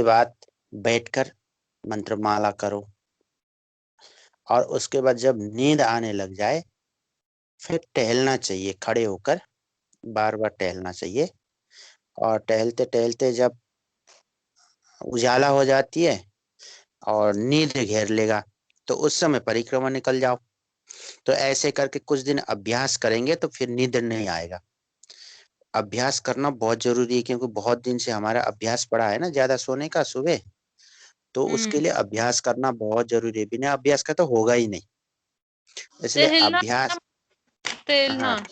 बाद बैठकर मंत्रमाला करो, और उसके बाद जब नींद आने लग जाए फिर टहलना चाहिए, खड़े होकर बार बार टहलना चाहिए। और टहलते टहलते जब उजाला हो जाती है और नींद घेर लेगा तो उस समय परिक्रमा निकल जाओ। तो ऐसे करके कुछ दिन अभ्यास करेंगे तो फिर नींद नहीं आएगा। अभ्यास करना बहुत जरूरी है, क्योंकि बहुत दिन से हमारा अभ्यास पड़ा है ना ज्यादा सोने का सुबह, तो उसके लिए अभ्यास करना बहुत जरूरी है। बिना अभ्यास का तो होगा ही नहीं, इसलिए टहलना अभ्यास। टहलना हाँ,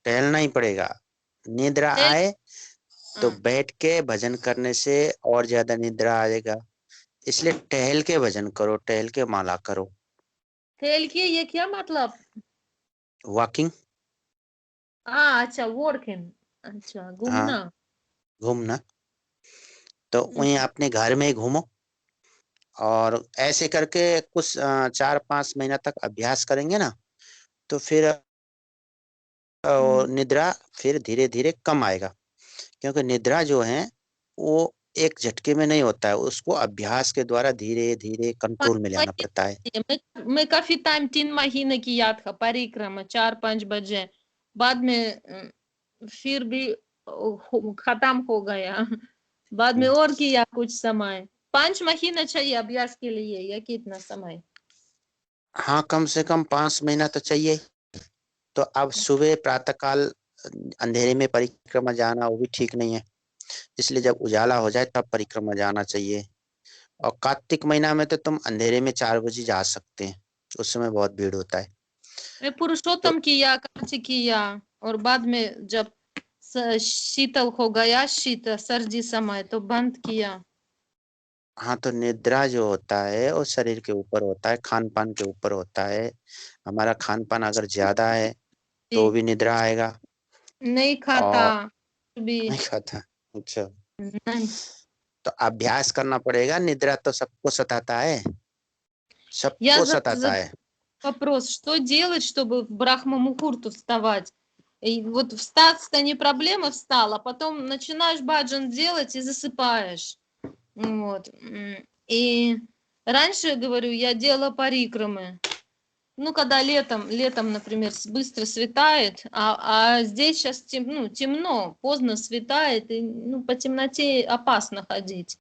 टहलना ही पड़ेगा। निद्रा टहल आए तो हाँ, बैठ के भजन करने से और ज्यादा निद्रा आएगा, इसलिए टहल के भजन करो, टहल के माला करो। टहल के ये क्या मतलब? वॉकिंग। अच्छा, वर्किंग। अच्छा, हाँ, घूमना। घूमना। तो वहीं अपने घर में घूमो, और ऐसे करके कुछ 4-5 महीना तक अभ्यास करेंगे ना, तो फिर निद्रा फिर धीरे धीरे कम आएगा। क्योंकि निद्रा जो है वो एक झटके में नहीं होता है, उसको अभ्यास के द्वारा धीरे धीरे कंट्रोल में लाना पड़ता है। मैं काफी टाइम 3 महीने किया था परिक्रमा, 4-5 बजे। बाद में फिर भी खत्म हो गया। बाद में और किया कुछ समय। 5 महीने चाहिए अभ्यास के लिए या कितना समय? हाँ, कम से कम 5 महीना तो चाहिए। तो अब सुबह प्रातः काल अंधेरे में परिक्रमा जाना वो भी ठीक नहीं है, इसलिए जब उजाला हो जाए तब परिक्रमा जाना चाहिए। और कार्तिक महीना में तो तुम अंधेरे में 4 बजे जा सकते हैं, उस समय बहुत भीड़ होता है। मैं तो पुरुषोत्तम किया, कांची किया, और बाद में जब शीतल हो गया, शीत सर्दी समय, तो बंद किया। हाँ, तो निद्रा जो होता है वो शरीर के ऊपर होता है, खान पान के ऊपर होता है। हमारा खान पान अगर ज्यादा है तो भी निद्रा आएगा। नहीं खाता और भी। नहीं खाता। अच्छा, नहीं। तो अभ्यास करना पड़ेगा। निद्रा तो सबको सताता है, Я सबको सताता है। вопрос, что делать, чтобы в Брахма-мухурту вставать? И вот встать-то не проблема, встал, а потом начинаешь баджан делать и засыпаешь. Вот. И раньше, говорю, я делала парикрамы. Ну, когда летом, например, быстро светает, а здесь сейчас темно, поздно светает, и по темноте опасно ходить.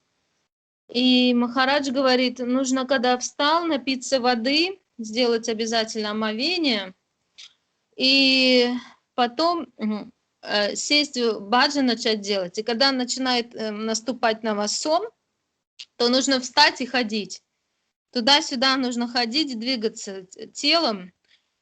И Махарадж говорит, нужно, когда встал, напиться воды, сделать обязательно омовение, и потом сесть в баджан, начать делать. И когда начинает наступать на вас сон, то нужно встать и ходить. Туда-сюда нужно ходить, двигаться телом,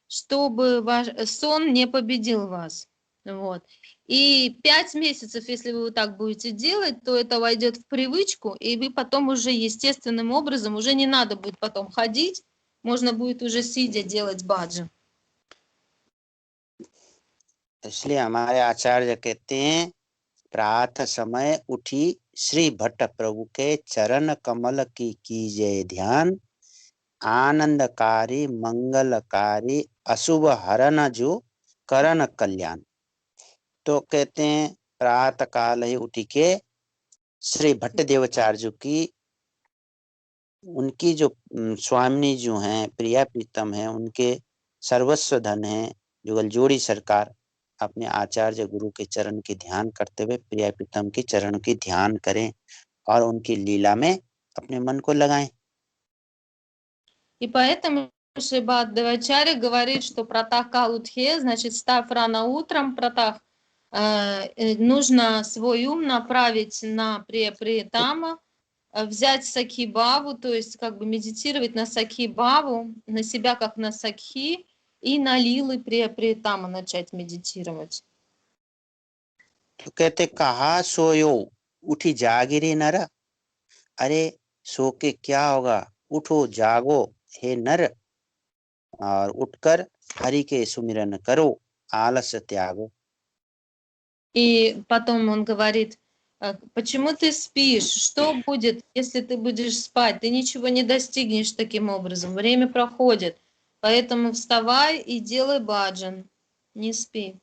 чтобы ваш сон не победил вас. Вот. И 5 месяцев, если вы вот так будете делать, то это войдет в привычку, и вы потом уже естественным образом, уже не надо будет потом ходить, можно будет уже сидя делать баджан. इसलिए हमारे आचार्य कहते हैं, प्रातः समय उठी श्री भट्ट प्रभु के चरण कमल की कीजय ध्यान, आनंदकारी मंगलकारी अशुभ हरन जो करण कल्याण। तो कहते हैं प्रातः काल ही उठी के श्री भट्ट देवाचार्य की, उनकी जो स्वामिनी जो हैं, प्रिया प्रीतम है, उनके सर्वस्व धन है जुगल जोड़ी सरकार, अपने आचार्य गुरु के चरण की ध्यान करते हुए प्रिया प्रीतम के चरण की ध्यान करें और उनकी लीला में अपने मन को लगाएं। И поэтому Шрипад Девачарья говорит, что пратах калудхе, значит, встав рано утром, пратах, нужно свой ум направить на Приятама, взять сакхи-баву, то есть как бы медитировать на сакхи-баву, на себя как на сакхи, и на лилы Приятама начать медитировать. तो कहते कहा सोयो उठी जागिरे नर, अरे सो के क्या होगा, उठो जागो हे नर, और उठकर हरि के सुमिरन करो, आलस्य त्यागो। И потом он говорит, почему ты спишь? Что будет, если ты будешь спать? Ты ничего не достигнешь таким образом. Время проходит. Поэтому вставай и делай баджан. Не спи.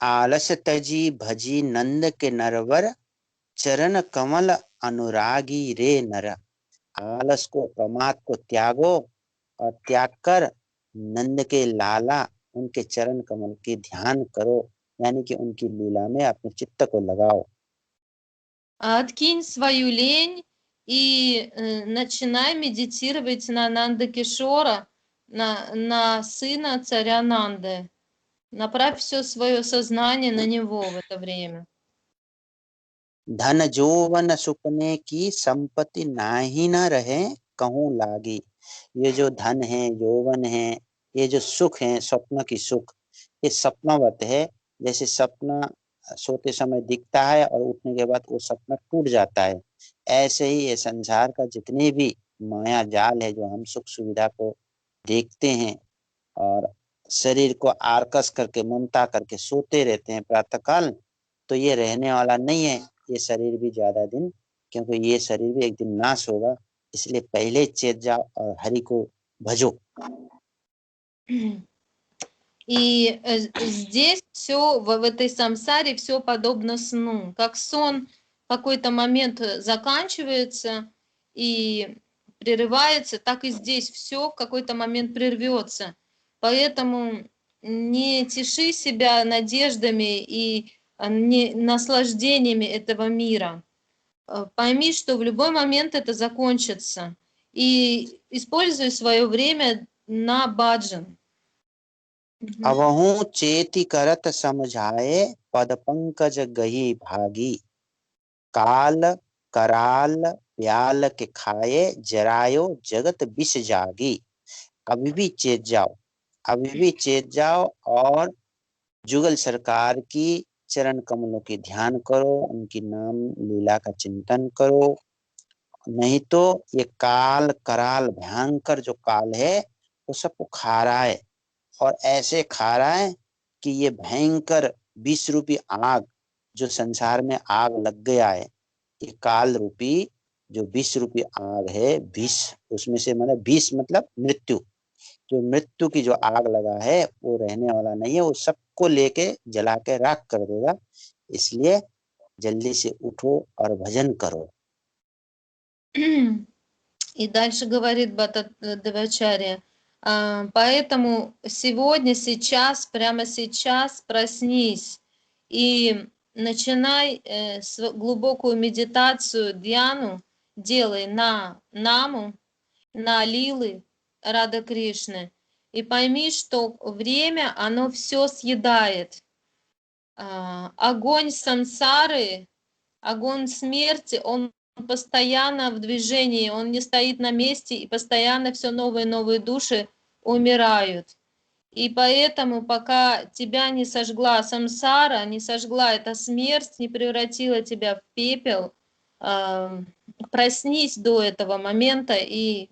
आलस तजी भजी नंद के नरवर, चरण कमल अनुरागी रे नर, आलस को प्रमाद को त्यागो और त्याग कर नंद के लाला उनके चरण कमल के ध्यान करो, यानी कि उनकी लीला में अपने चित्त को लगाओ। Откинь свою лень и начинай медитировать на Нанда Кишора, на сына царя Нанды. Направь все свое сознание на него в это время. धन जोवन सुपने की संपत्ति नाही न रहे कहूँ लागी। ये जो धन है, यौवन है, ये जो सुख है, स्वप्न की सुख, ये सपनावत है। जैसे सपना सोते समय दिखता है और उठने के बाद वो सपना टूट जाता है, ऐसे ही ये संसार का जितने भी माया जाल है, जो हम सुख सुविधा को देखते हैं और शरीर को आर्कस करके ममता करके सोते रहते हैं प्रातःकाल, तो ये रहने वाला नहीं है ये शरीर भी ज्यादा दिन, क्योंकि ये शरीर भी एक दिन नाश होगा। इसलिए पहले चेत जाओ और हरि को भजो। И здесь все в этой самсаре все подобно сну. Как сон в какой-то момент заканчивается и прерывается, так и здесь все в какой-то момент прервется. Поэтому не теши себя надеждами и наслаждениями этого мира. Пойми, что в любой момент это закончится. И используй свое время на баджан. अवहू चेति करत समझाए पद पंकज गही भागी, काल कराल प्याल के खाए जरायो जगत विष जागी। कभी भी चेत जाओ, अभी भी चेत जाओ और जुगल सरकार की चरण कमलों की ध्यान करो, उनकी नाम लीला का चिंतन करो। नहीं तो ये काल कराल भयंकर जो काल है वो सबको खा रहा है, और ऐसे खा रहा है कि ये भयंकर विष रूपी आग जो संसार में आग लग गया है, ये काल रूपी जो विष रूपी आग है, विष उसमें से मतलब विष मतलब मृत्यु, जो मृत्यु की जो आग लगा है वो रहने वाला नहीं है, वो सबको लेके जला के राख कर देगा। इसलिए जल्दी से उठो और भजन करो। И дальше говорит Бхаттадевачарья, поэтому сегодня, сейчас, прямо сейчас проснись и начинай глубокую медитацию, дьяну, делай на наму, на лилы Рада Кришны. И пойми, что время, оно все съедает. Огонь сансары, огонь смерти, он постоянно в движении, он не стоит на месте, и постоянно все новые и новые души умирают. И поэтому, пока тебя не сожгла самсара, не сожгла эта смерть, не превратила тебя в пепел, проснись до этого момента и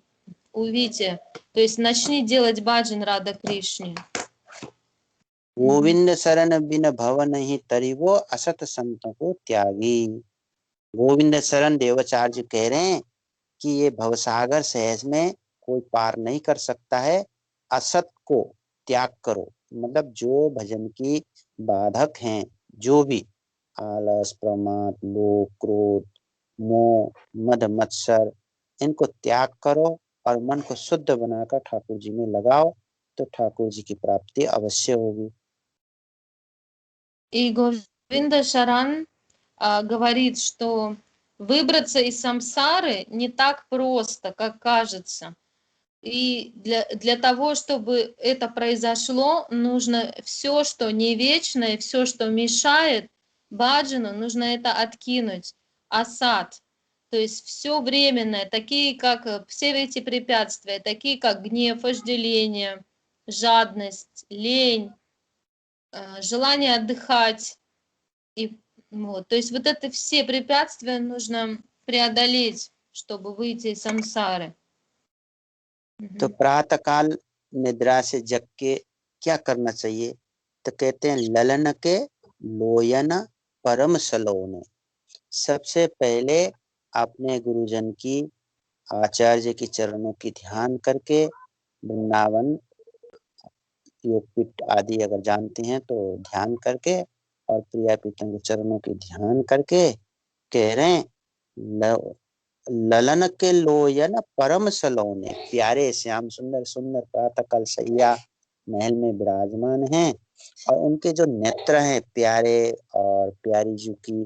увидите, то есть начни делать баджан Рада Кришне. गोविंद शरण बिन भव नहीं तरिवो असत संतों को त्यागी। गोविंद शरण देवाचार्य कह रहे हैं कि ये भवसागर सहज में कोई पार नहीं कर सकता है, असत को त्याग करो। मतलब जो भजन की बाधक हैं, जो भी आलस प्रमाद लोभ क्रोध मोह मद मत्सर, इनको त्याग करो और मन को शुद्ध बनाकर ठाकुर जी में लगाओ, तो ठाकुर जी की प्राप्ति अवश्य होगी। И Говинда Шаран говорит, что выбраться из самсары не так просто, как кажется. И для того, чтобы это произошло, нужно все, что не вечное, все, что мешает баджану, нужно это откинуть. Асад. То есть все временное, такие как все эти препятствия, такие как гнев, вожделение, жадность, лень, желание отдыхать. И вот, то есть вот это все препятствия нужно преодолеть, чтобы выйти из самсары. तो प्रातः काल निद्रा से जग के क्या करना चाहिए? तो कहते हैं ललन के लोयन परम सलोने। सबसे पहले अपने गुरुजन की आचार्य की चरणों की ध्यान करके, वृंदावन योगपीठ आदि अगर जानते हैं तो ध्यान करके, और प्रिया पीतम के चरणों की ध्यान करके कह रहे हैं ल- ललन के लोयन परम सलोने, प्यारे श्याम सुंदर सुंदर प्रातः काल सैया महल में विराजमान हैं। और उनके जो नेत्र हैं प्यारे, और प्यारी जी की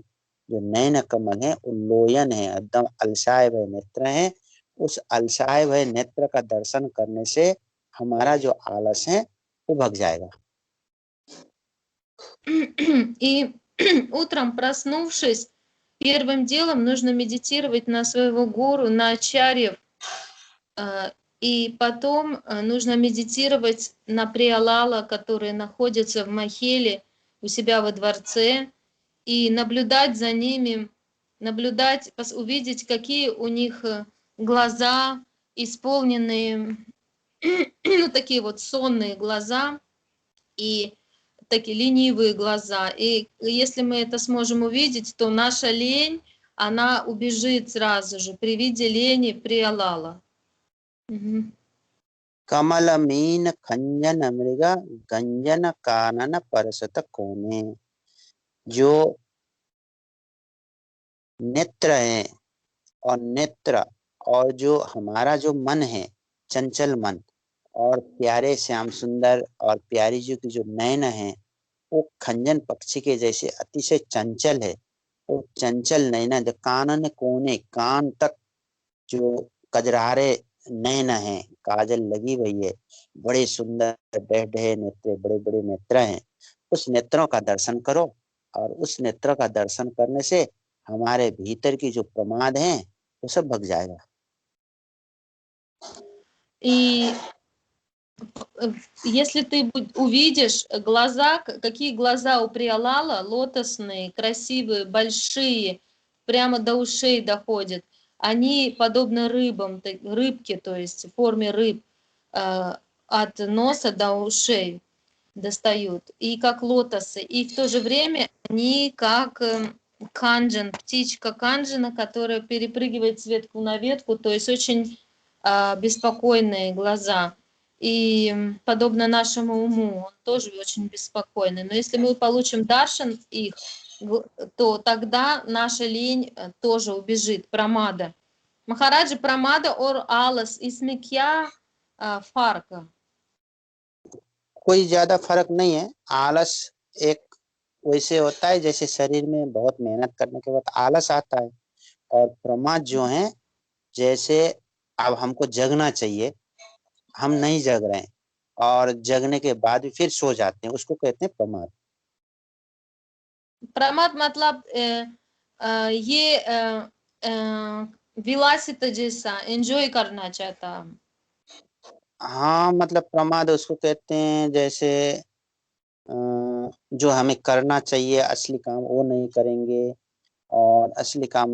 जो नयन कमल है उल्लोयन है, एकदम अलसाए हुए नेत्र हैं। उस अलसाए हुए नेत्र का दर्शन करने से हमारा जो आलस है वो भग जाएगा। И утром, проснувшись, первым делом нужно медитировать на своего гуру, на ачарьев. И потом нужно медитировать на Приалала, которые находятся в Махеле у себя во дворце, и наблюдать за ними, наблюдать, увидеть, какие у них глаза, исполненные, ну, такие вот сонные глаза и такие ленивые глаза. И если мы это сможем увидеть, то наша лень, она убежит сразу же при виде лени Приалала. कमल मीन खंजन मृग गंजन कानन परसत कोने। जो नेत्र है और नेत्र, और जो हमारा जो मन है चंचल मन, और प्यारे श्याम सुंदर और प्यारी जी की जो नयन है वो खंजन पक्षी के जैसे अतिशय चंचल है। वो चंचल नयन जो कानन कोने, कान तक जो कजरारे नयन है, काजल लगी हुई है, बड़े सुंदर डे नेत्र, बड़े बड़े नेत्र हैं। उस नेत्रों का दर्शन करो, और उस नेत्र का दर्शन करने से हमारे भीतर की जो प्रमाद है वो सब भग जाएगा। И если ты увидишь глаза, какие глаза у Приалала, лотосные, красивые, большие, прямо до ушей доходят, они подобны рыбам, рыбке, то есть в форме рыб, от носа до ушей достают, и как лотосы, и в то же время они как канджан, птичка канджана, которая перепрыгивает с ветку на ветку, то есть очень беспокойные глаза. И подобно нашему уму, он тоже очень беспокойный. Но если мы получим даршан их, то тогда наша лень тоже убежит, прамада. Махараджа, прамада और आलस इसमें क्या फर्क है? कोई ज्यादा फर्क नहीं है। आलस एक वैसे होता है जैसे शरीर में बहुत मेहनत करने के बाद आलस आता है, और प्रमाद जो है जैसे अब हमको जगना चाहिए, हम नहीं जग रहे हैं और जगने के बाद भी फिर सो जाते हैं, उसको कहते हैं प्रमाद। प्रमाद मतलब ये विलासिता जैसा एंजॉय करना चाहता। हाँ, मतलब प्रमाद उसको कहते हैं जैसे जो हमें करना चाहिए असली काम वो नहीं करेंगे, और असली काम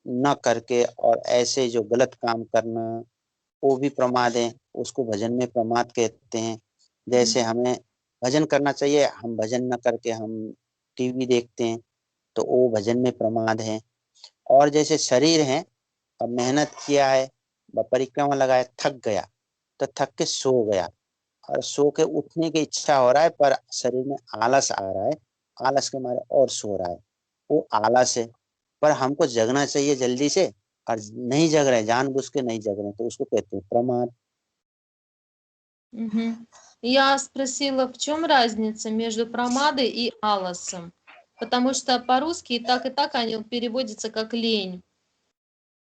न करके और ऐसे जो गलत काम करना वो भी प्रमाद है, उसको भजन में प्रमाद कहते हैं। जैसे हमें भजन करना चाहिए, हम भजन न करके हम टीवी देखते हैं, तो वो भजन में प्रमाद है। और जैसे शरीर है, अब मेहनत किया है, परिक्रमा लगाया, थक गया, तो थक के सो गया, और सो के उठने की इच्छा हो रहा है पर शरीर में आलस आ रहा है, आलस के मारे और सो रहा है, वो आलस है। पर हमको जगना चाहिए जल्दी से, और नहीं जग रहे, जानबूझ के नहीं जग रहे, तो उसको कहते हैं प्रमाद। Я спросила, в чем разница между прамадой и аласом, потому что по-русски и так они переводятся как лень.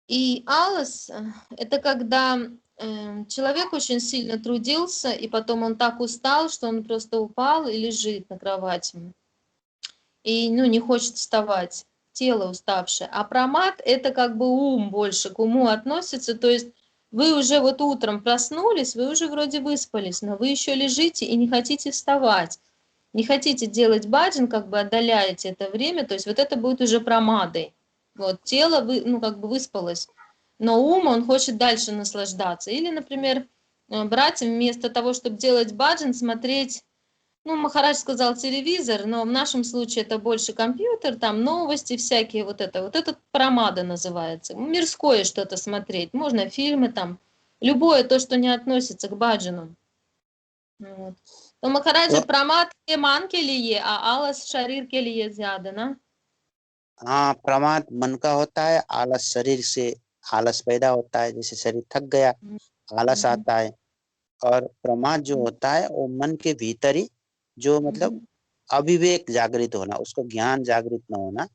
И алас это когда человек очень сильно трудился, и потом он так устал, что он просто упал и лежит на кровати. И ну, не хочет вставать, тело уставшее. А прамад это как бы ум, больше к уму относится, то есть вы уже вот утром проснулись, вы уже вроде выспались, но вы еще лежите и не хотите вставать, не хотите делать баджан, как бы отдаляете это время, то есть вот это будет уже прамадой. Вот тело, ну, как бы выспалось, но ум, он хочет дальше наслаждаться. Или, например, брать вместо того, чтобы делать баджан, смотреть, ну, Махарадж сказал телевизор, но в нашем случае это больше компьютер, там новости всякие, вот это прамада называется. Мирское что-то смотреть, можно фильмы там, любое то, что не относится к баджану. Вот. तो महाराज तो प्रमाद के मान के लिए आलस शरीर के लिए ज्यादा ना हाँ, प्रमाद मन का होता है, आलस शरीर से आलस पैदा होता है, जैसे शरीर थक गया आलस आता है। और प्रमाद जो होता है वो मन के भीतर ही जो मतलब अविवेक जागृत होना, उसको ज्ञान जागृत न होना,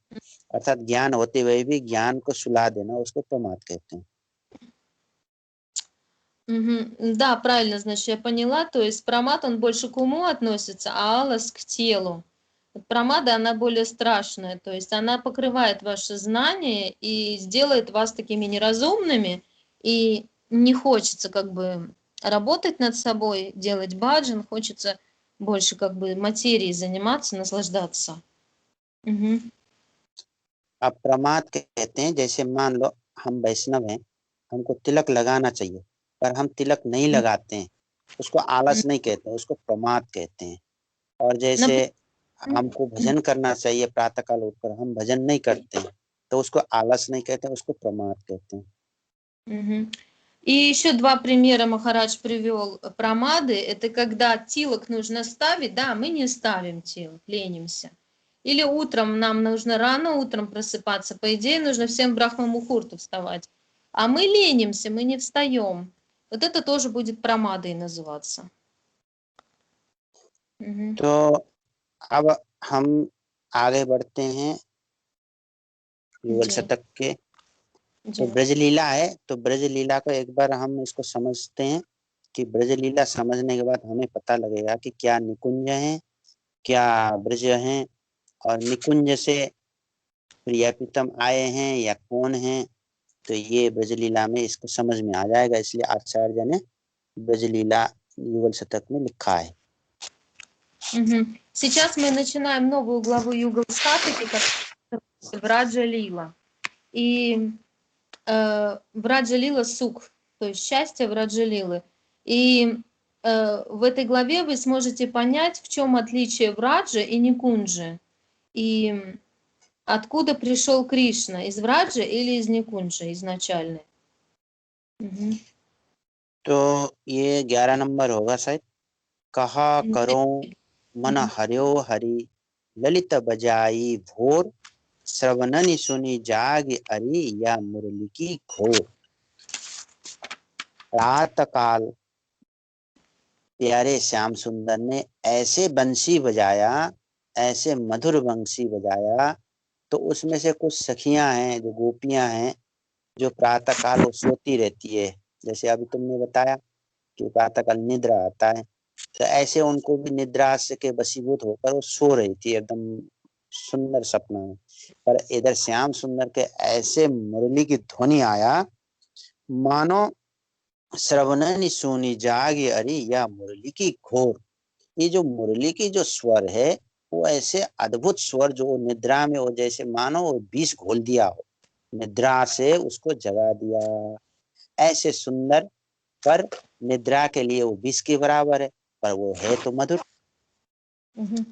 अर्थात ज्ञान होते हुए भी ज्ञान को सुला देना, उसको प्रमाद कहते हैं। Да, правильно, значит, я поняла. То есть промат, он больше к уму относится, а алас к телу. Вот промада, она более страшная. То есть она покрывает ваше знание и сделает вас такими неразумными. И не хочется как бы работать над собой, делать баджан. Хочется больше как бы материей заниматься, наслаждаться. Мгм. अब प्रमाद कहते हैं, जैसे मान लो हम वैष्णव हैं, हमको तिलक लगाना चाहिए पर हम तिलक नहीं М, लगाते हैं, उसको м. आलस नहीं कहते, उसको प्रमाद कहते हैं। और जैसे Например, हमको भजन करना चाहिए, प्रातःकाल उठकर हम भजन नहीं करते हैं, तो उसको आलस नहीं कहते, उसको प्रमाद कहते हैं। Мгм. И еще два примера Махарадж привел промады. Это когда тилок нужно ставить, да, мы не ставим тилок, ленимся. Или утром нам нужно рано утром просыпаться. По идее, нужно всем брахма-мухурту вставать. А мы ленимся, мы не встаем. Вот это тоже будет промадой называться. Мгм. तो अब हम आगे बढ़ते हैं युगल जी, शतक के। तो जी. ब्रजलीला है, तो ब्रजलीला को एक बार हम इसको समझते हैं कि ब्रजलीला समझने के बाद हमें पता लगेगा कि क्या निकुंज है, क्या ब्रज हैं, और निकुंज से प्रिया प्रीतम आए हैं या कौन है। तो ये ब्रजलीला में इसको समझ में आ जाएगा, इसलिए आचार्य ने ब्रजलीला युगल शतक में लिखा है। Мгм. Сейчас мы начинаем новую главу Югал Статики, как Враджа Лила. И Враджа Лила сук, то есть счастье Враджа Лилы. И в этой главе вы сможете понять, в чем отличие Враджа и Никунджи. И откуда пришел Кришна, из Враджа или из Никунджи изначально. Мгм. तो ये 11 नंबर होगा शायद। कहा करो मन Мгм. हर्यो हरि, ललित बजाई भोर, श्रवणनि सुनी जाग अरि, या मुरली की घोर। प्रातः काल प्यारे श्याम सुंदर ने ऐसे बंसी बजाया, ऐसे मधुर बंसी बजाया, तो उसमें से कुछ सखियां हैं, जो गोपियां हैं, जो प्रातः काल वो सोती रहती है, जैसे अभी तुमने बताया कि प्रातः काल निद्रा आता है, तो ऐसे उनको भी निद्रा से के वशीभूत होकर वो सो रही थी एकदम सुंदर सपना में। पर इधर श्याम सुंदर के ऐसे मुरली की ध्वनि आया, मानो श्रवणनि सोनी जागे अरे, या मुरली की घोर। ये जो मुरली की जो स्वर है, वो ऐसे अद्भुत स्वर, जो निद्रा में वो जैसे मानो वो विष घोल दिया हो, निद्रा से उसको जगा दिया। ऐसे सुंदर, पर निद्रा के लिए वो विष के बराबर है, पर वो है तो मधुर। मम्म।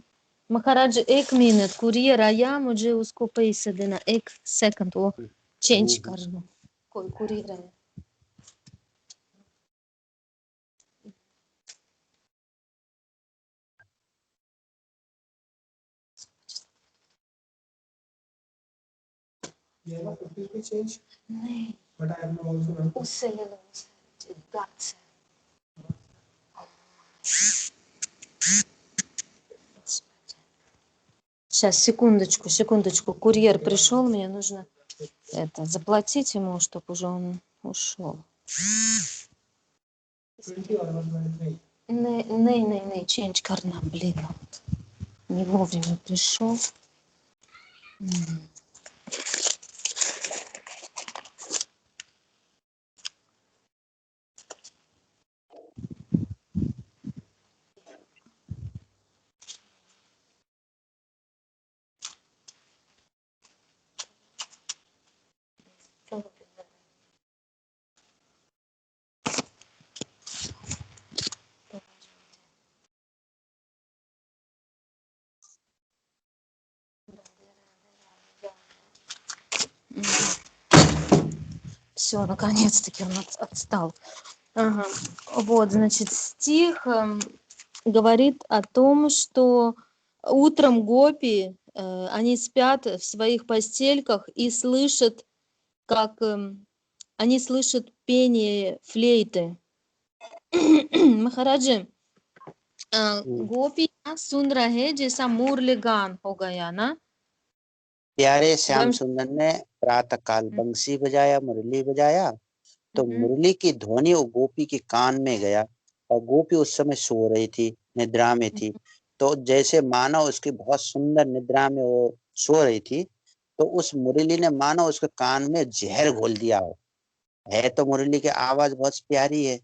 महाराज 1 मिनट कुरियर आया, मुझे उसको पैसे देना, 1 सेकंड वो चेंज कर लो, कोई कुरियर आया। नहीं, उससे ले लो, उससे। Сейчас, секундочку, секундочку. Курьер пришел, мне нужно это заплатить ему, чтобы уже он ушел. नहीं, change करना, блин. Не вовремя пришел. Все, наконец-таки он отстал. Ага. Вот, значит, стих говорит о том, что утром гопи они спят в своих постельках и слышат, как они слышат пение флейты. महाराज गोपियाँ सुन रहे जैसा मुरली गान हो गया ना। प्यारे श्याम वम सुंदर ने प्रातः काल बंसी बजाया, मुरली बजाया, तो मुरली की ध्वनि वो गोपी के कान में गया और गोपी उस समय सो रही थी, निद्रा में थी। तो जैसे मानो उसकी बहुत सुंदर निद्रा में वो सो रही थी, तो उस मुरली ने मानो उसके कान में जहर घोल दिया हो। है तो मुरली की आवाज बहुत प्यारी है,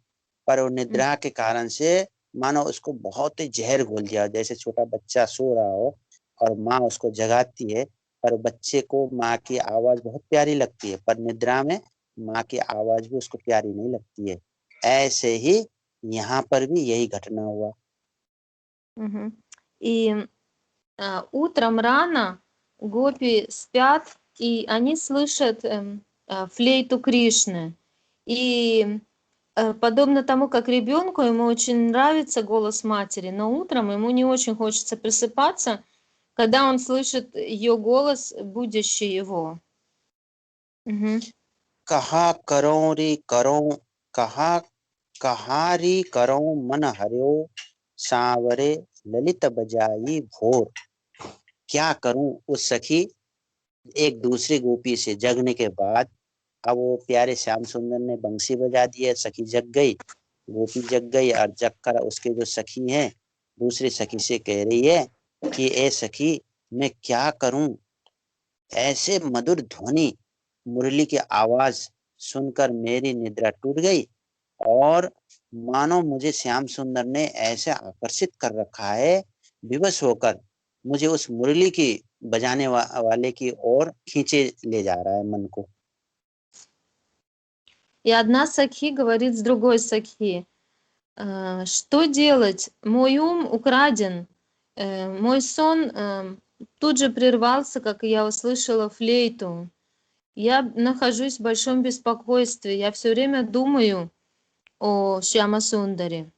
पर वो निद्रा के कारण से मानो उसको बहुत ही जहर घोल दिया, जैसे छोटा बच्चा सो रहा हो और माँ उसको जगाती है, पर बच्चे को माँ की आवाज बहुत प्यारी लगती है, पर निद्रा में माँ की आवाज भी उसको प्यारी नहीं लगती है। ऐसे ही यहाँ पर भी यही घटना हुआ। И утром рано гопи спят, и они слышат флейту Кришны. И подобно тому, как ребенку, ему очень нравится голос матери, но утром ему не очень хочется просыпаться, когда он слышит ее голос, будящий его. कहा करो रे करो, कहा री करो मन हरियो, सांवरे ललित बजाई भोर। क्या करूं उस सखी, एक दूसरी गोपी से जगने के बाद अब वो प्यारे श्याम सुंदर ने बंसी बजा दी है, सखी जग गई, गोपी जग गई और जग कर उसके जो सखी हैं दूसरी सखी से कह रही है कि ए सखी मैं क्या करूं, ऐसे मधुर ध्वनि मुरली की आवाज सुनकर मेरी निद्रा टूट गई और मानो मुझे श्याम सुंदर ने ऐसे आकर्षित कर रखा है, विवश होकर मुझे उस मुरली की बजाने वाले की ओर खींचे ले जा रहा है मन को। И одна сахи говорит с другой сахи: что делать? Мой ум украден, мой сон тут же прервался, как я услышала флейту. Я нахожусь в большом беспокойстве, я все время думаю о Шьяма Сундаре.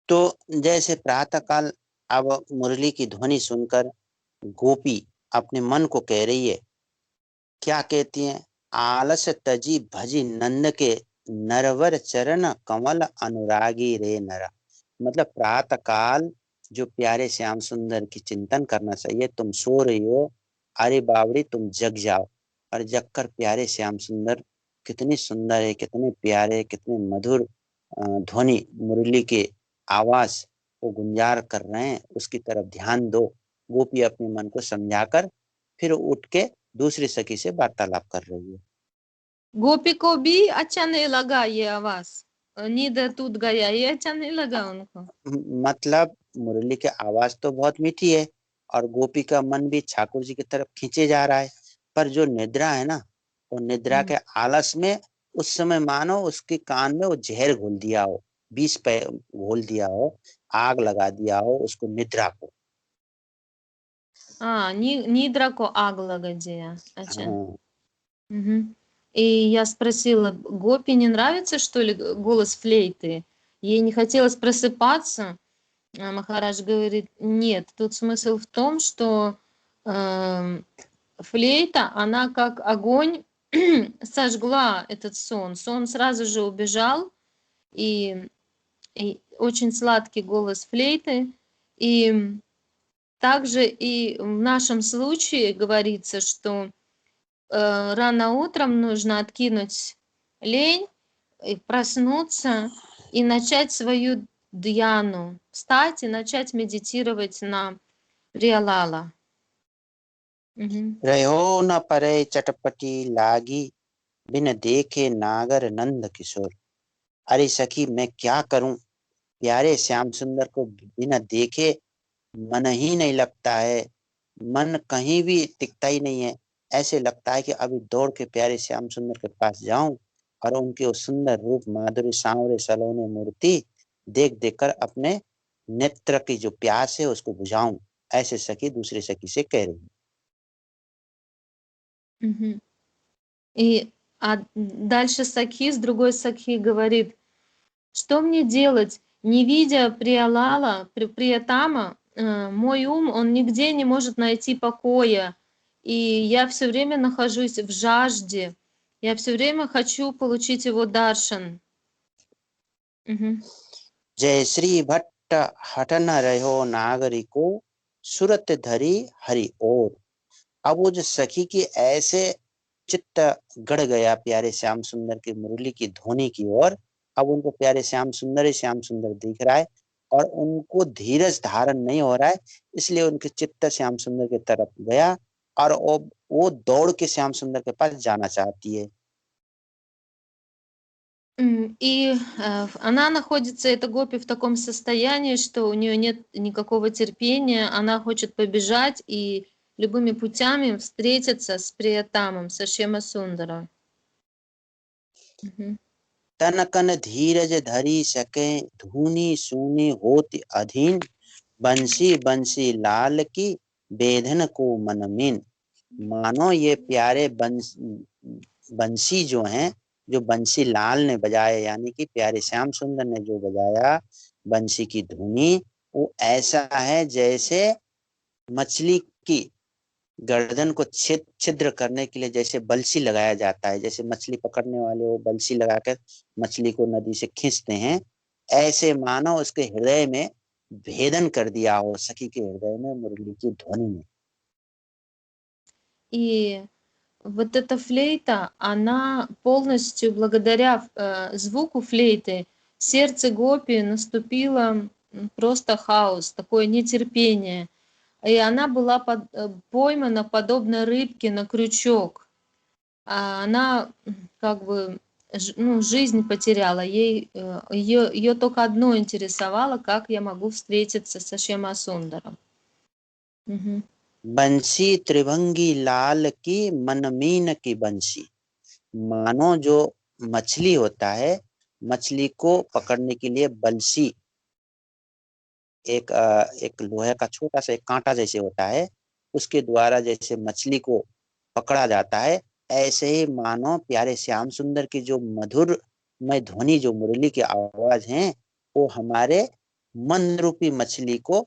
तो जैसे प्रातः काल अब मुरली की ध्वनि सुनकर गोपी अपने मन को कह रही है, क्या कहती हैं, आलस तजी भजी नंद के नरवर चरण कमल अनुरागी रे नरा। मतलब प्रातः काल जो प्यारे श्याम सुंदर की चिंतन करना चाहिए, तुम सो रही हो, अरे बावड़ी तुम जग जाओ और जग कर प्यारे श्याम सुंदर कितनी सुंदर है, कितने प्यारे, कितने मधुर ध्वनि मुरली के आवाज को गुंजार कर रहे हैं, उसकी तरफ ध्यान दो। गोपी अपने मन को समझाकर फिर उठ के दूसरी सखी से वार्तालाप कर रही है। गोपी को भी अच्छा नहीं लगा ये आवाज, नींद टूट गया, ये अच्छा नहीं लगा उनको। मतलब मुरली की आवाज तो बहुत मीठी है और गोपी का मन भी ठाकुर जी की तरफ खींचे जा रहा है, पर जो निद्रा है ना, वो निद्रा के आलस में उस समय मानो उसके कान में वो जहर घोल दिया हो, विष पे घोल दिया हो, आग लगा दिया हो उसको निद्रा को। Нидра को आग लगा दिया, अच्छा। हाँ। И я спросила, Гопи не нравится, что ли, голос флейты? Ей не хотелось просыпаться. А Махарадж говорит, нет, тут смысл в том, что флейта, она как огонь сожгла этот сон. Сон сразу же убежал, и очень сладкий голос флейты. И также и в нашем случае говорится, что рано утром нужно откинуть лень, проснуться и начать свою dhяну, встать и начать медитировать на Приялала. रहो न परे चटपटी लागी, बिन देखे नागर नंद किशोर। अरे सखी मैं क्या करूं, प्यारे श्याम सुंदर को बिना देखे मन ही नहीं लगता है, मन कहीं भी टिकता ही नहीं है। ऐसे लगता है कि अभी दौड़ के प्यारे श्याम सुंदर के पास जाऊं और उनके उस सुंदर रूप, माधुरी, सांवरे सलोने मूर्ति देख देख कर अपने नेत्र की जो प्यास है उसको बुझाऊं। ऐसे सखी दूसरे सखी से कह रही है। И дальше Сакхи с другой Сакхи говорит, что мне делать, не видя Приялала, Приятама, мой ум, он нигде не может найти покоя, и я все время нахожусь в жажде, я все время хочу получить его даршан. Мгм. जय श्री भट्ट हटन रहो नागरिको सुरत धरी हरि ओर। अब वो जो सखी की ऐसे चित्त गड़ गया प्यारे श्याम सुंदर की मुरली की ध्वनि की ओर। अब उनको प्यारे श्याम सुंदर ही श्याम सुंदर दिख रहा है और उनको धीरज धारण नहीं हो रहा है, इसलिए उनके चित्त श्याम सुंदर की तरफ गया और वो दौड़ के श्याम सुंदर के पास जाना चाहती है। И она находится, эта гопи, в таком состоянии, что у нее нет никакого терпения, она хочет побежать и любыми путями встретиться с Приятамом, со Шьяма Сундаром. Мгм. तन कन धीरज धरी सके धूनी सूनी होति अधीन बंसी बंसी लाल की बेधन को मन मीन। मानो ये प्यारे बंसी जो हैं, जो बंसी लाल ने बजाए यानी कि प्यारे श्याम सुंदर ने जो बजाया बंसी की धुनी, वो ऐसा है जैसे मछली की गर्दन को छिद्र करने के लिए जैसे बंसी लगाया जाता है, जैसे मछली पकड़ने वाले वो बंसी लगाकर मछली को नदी से खींचते हैं, ऐसे मानो उसके हृदय में भेदन कर दिया हो सखी के हृदय में मुरली की ध्वनि ने। И вот эта флейта, она полностью, благодаря звуку флейты, в сердце гопи наступило просто хаос, такое нетерпение. И она была поймана, подобно рыбке, на крючок. Она как бы жизнь потеряла. Ее только одно интересовало, как я могу встретиться со Шьяма Сундаром. Мгм. बंसी त्रिभंगी लाल की मनमीन की बंसी। मानो जो मछली होता है, मछली को पकड़ने के लिए बंसी एक लोहे का छोटा सा एक कांटा जैसे होता है, उसके द्वारा जैसे मछली को पकड़ा जाता है, ऐसे ही मानो प्यारे श्याम सुंदर की जो मधुर में ध्वनि, जो मुरली की आवाज है, वो हमारे मन रूपी मछली को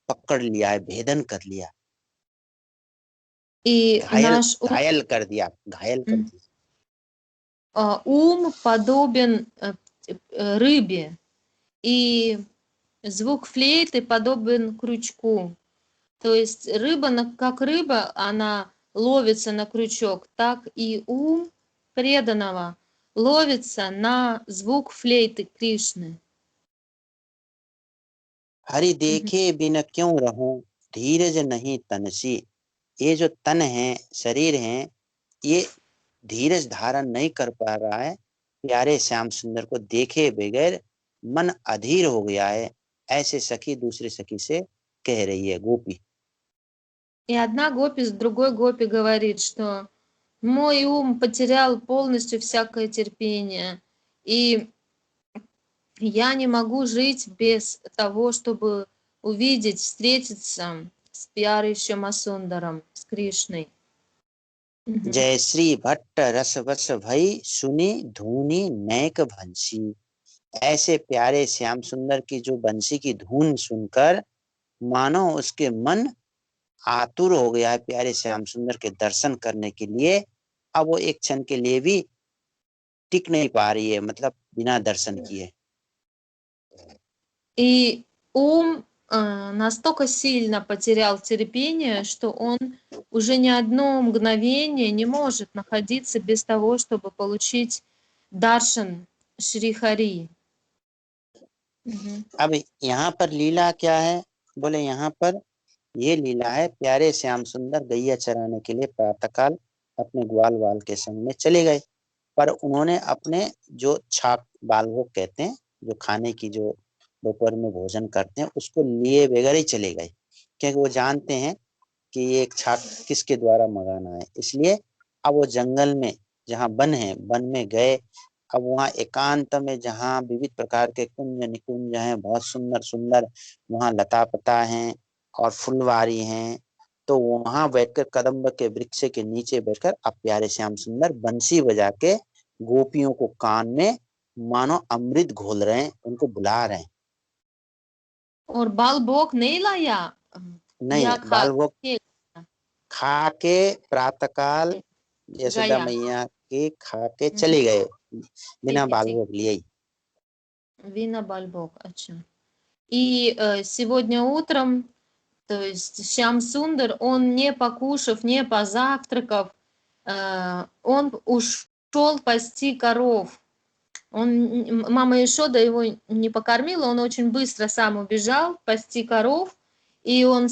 पकड़ लिया है, भेदन कर लिया, И घायल наш घायल कर दिया, घायल कर दिया। ум подобен рыбе, и звук флейты подобен крючку. То есть рыба, как рыба, она ловится на крючок, так и ум преданного ловится на звук флейты Кришны. हरि देखे बिन क्यों रहूं धीरज नहीं तनसी। ये जो तन है, शरीर है, ये धीरज धारण नहीं कर पा रहा है, प्यारे श्याम सुंदर को देखे बगैर मन अधीर हो गया है, ऐसे सखी दूसरी सखी से कह रही है गोपी। И одна гопи с другой гопи говорит, что мой ум потерял полностью всякое терпение, и я не могу жить без того, чтобы увидеть, встретиться с Пьярой Шьяма Сундаром, с Кришной. Мгм. जय श्री भट्ट रस बस भई सुनी धूनी नैक भंसी। ऐसे प्यारे श्याम सुंदर की जो बंसी की धून सुनकर मानो उसके मन आतुर हो गया है प्यारे श्याम सुंदर के दर्शन करने के लिए। अब वो एक क्षण के लिए भी टिक नहीं पा रही है, मतलब बिना दर्शन किए। И ум настолько сильно потерял терпение, что он уже ни одно мгновение не может находиться без того, чтобы получить даршан Шри Хари. Мгм. अब यहाँ पर लीला क्या है? बोले यहाँ पर ये लीला है, प्यारे श्याम सुंदर गैया चराने के लिए प्रातःकाल अपने ग्वाल वाल के संग में चले गए, पर उन्होंने अपने जो छाक बाल भोग कहते हैं, जो खाने की जो दोपहर में भोजन करते हैं, उसको लिए बगैर ही चले गए, क्योंकि वो जानते हैं कि ये एक छाक किसके द्वारा मंगाना है। इसलिए अब वो जंगल में जहाँ वन है, वन में गए। अब वहाँ एकांत में जहाँ विविध प्रकार के कुंज निकुंज हैं, बहुत सुंदर सुंदर वहाँ लता पता हैं और फुलवारी हैं, तो वहाँ बैठकर कदम्ब के वृक्ष के नीचे बैठकर अब प्यारे श्याम सुंदर बंसी बजा के गोपियों को कान में मानो अमृत घोल रहे हैं, उनको बुला रहे हैं। और बाल भोग नहीं लाया, नहीं, या खा बाल भोग के खा के प्रातःकाल यशोदा गया? मैया के खा के Мгм. चले गए, बिना ठीक है, बाल ठीक। भोग लिए ही। Вина Бальбок, अच्छा। И сегодня утром, то есть Шьям Сундер, он не покушав, не позавтракав, он ушел пасти коров. Мама Ишода его не покормила, он очень быстро сам убежал пасти коров, и он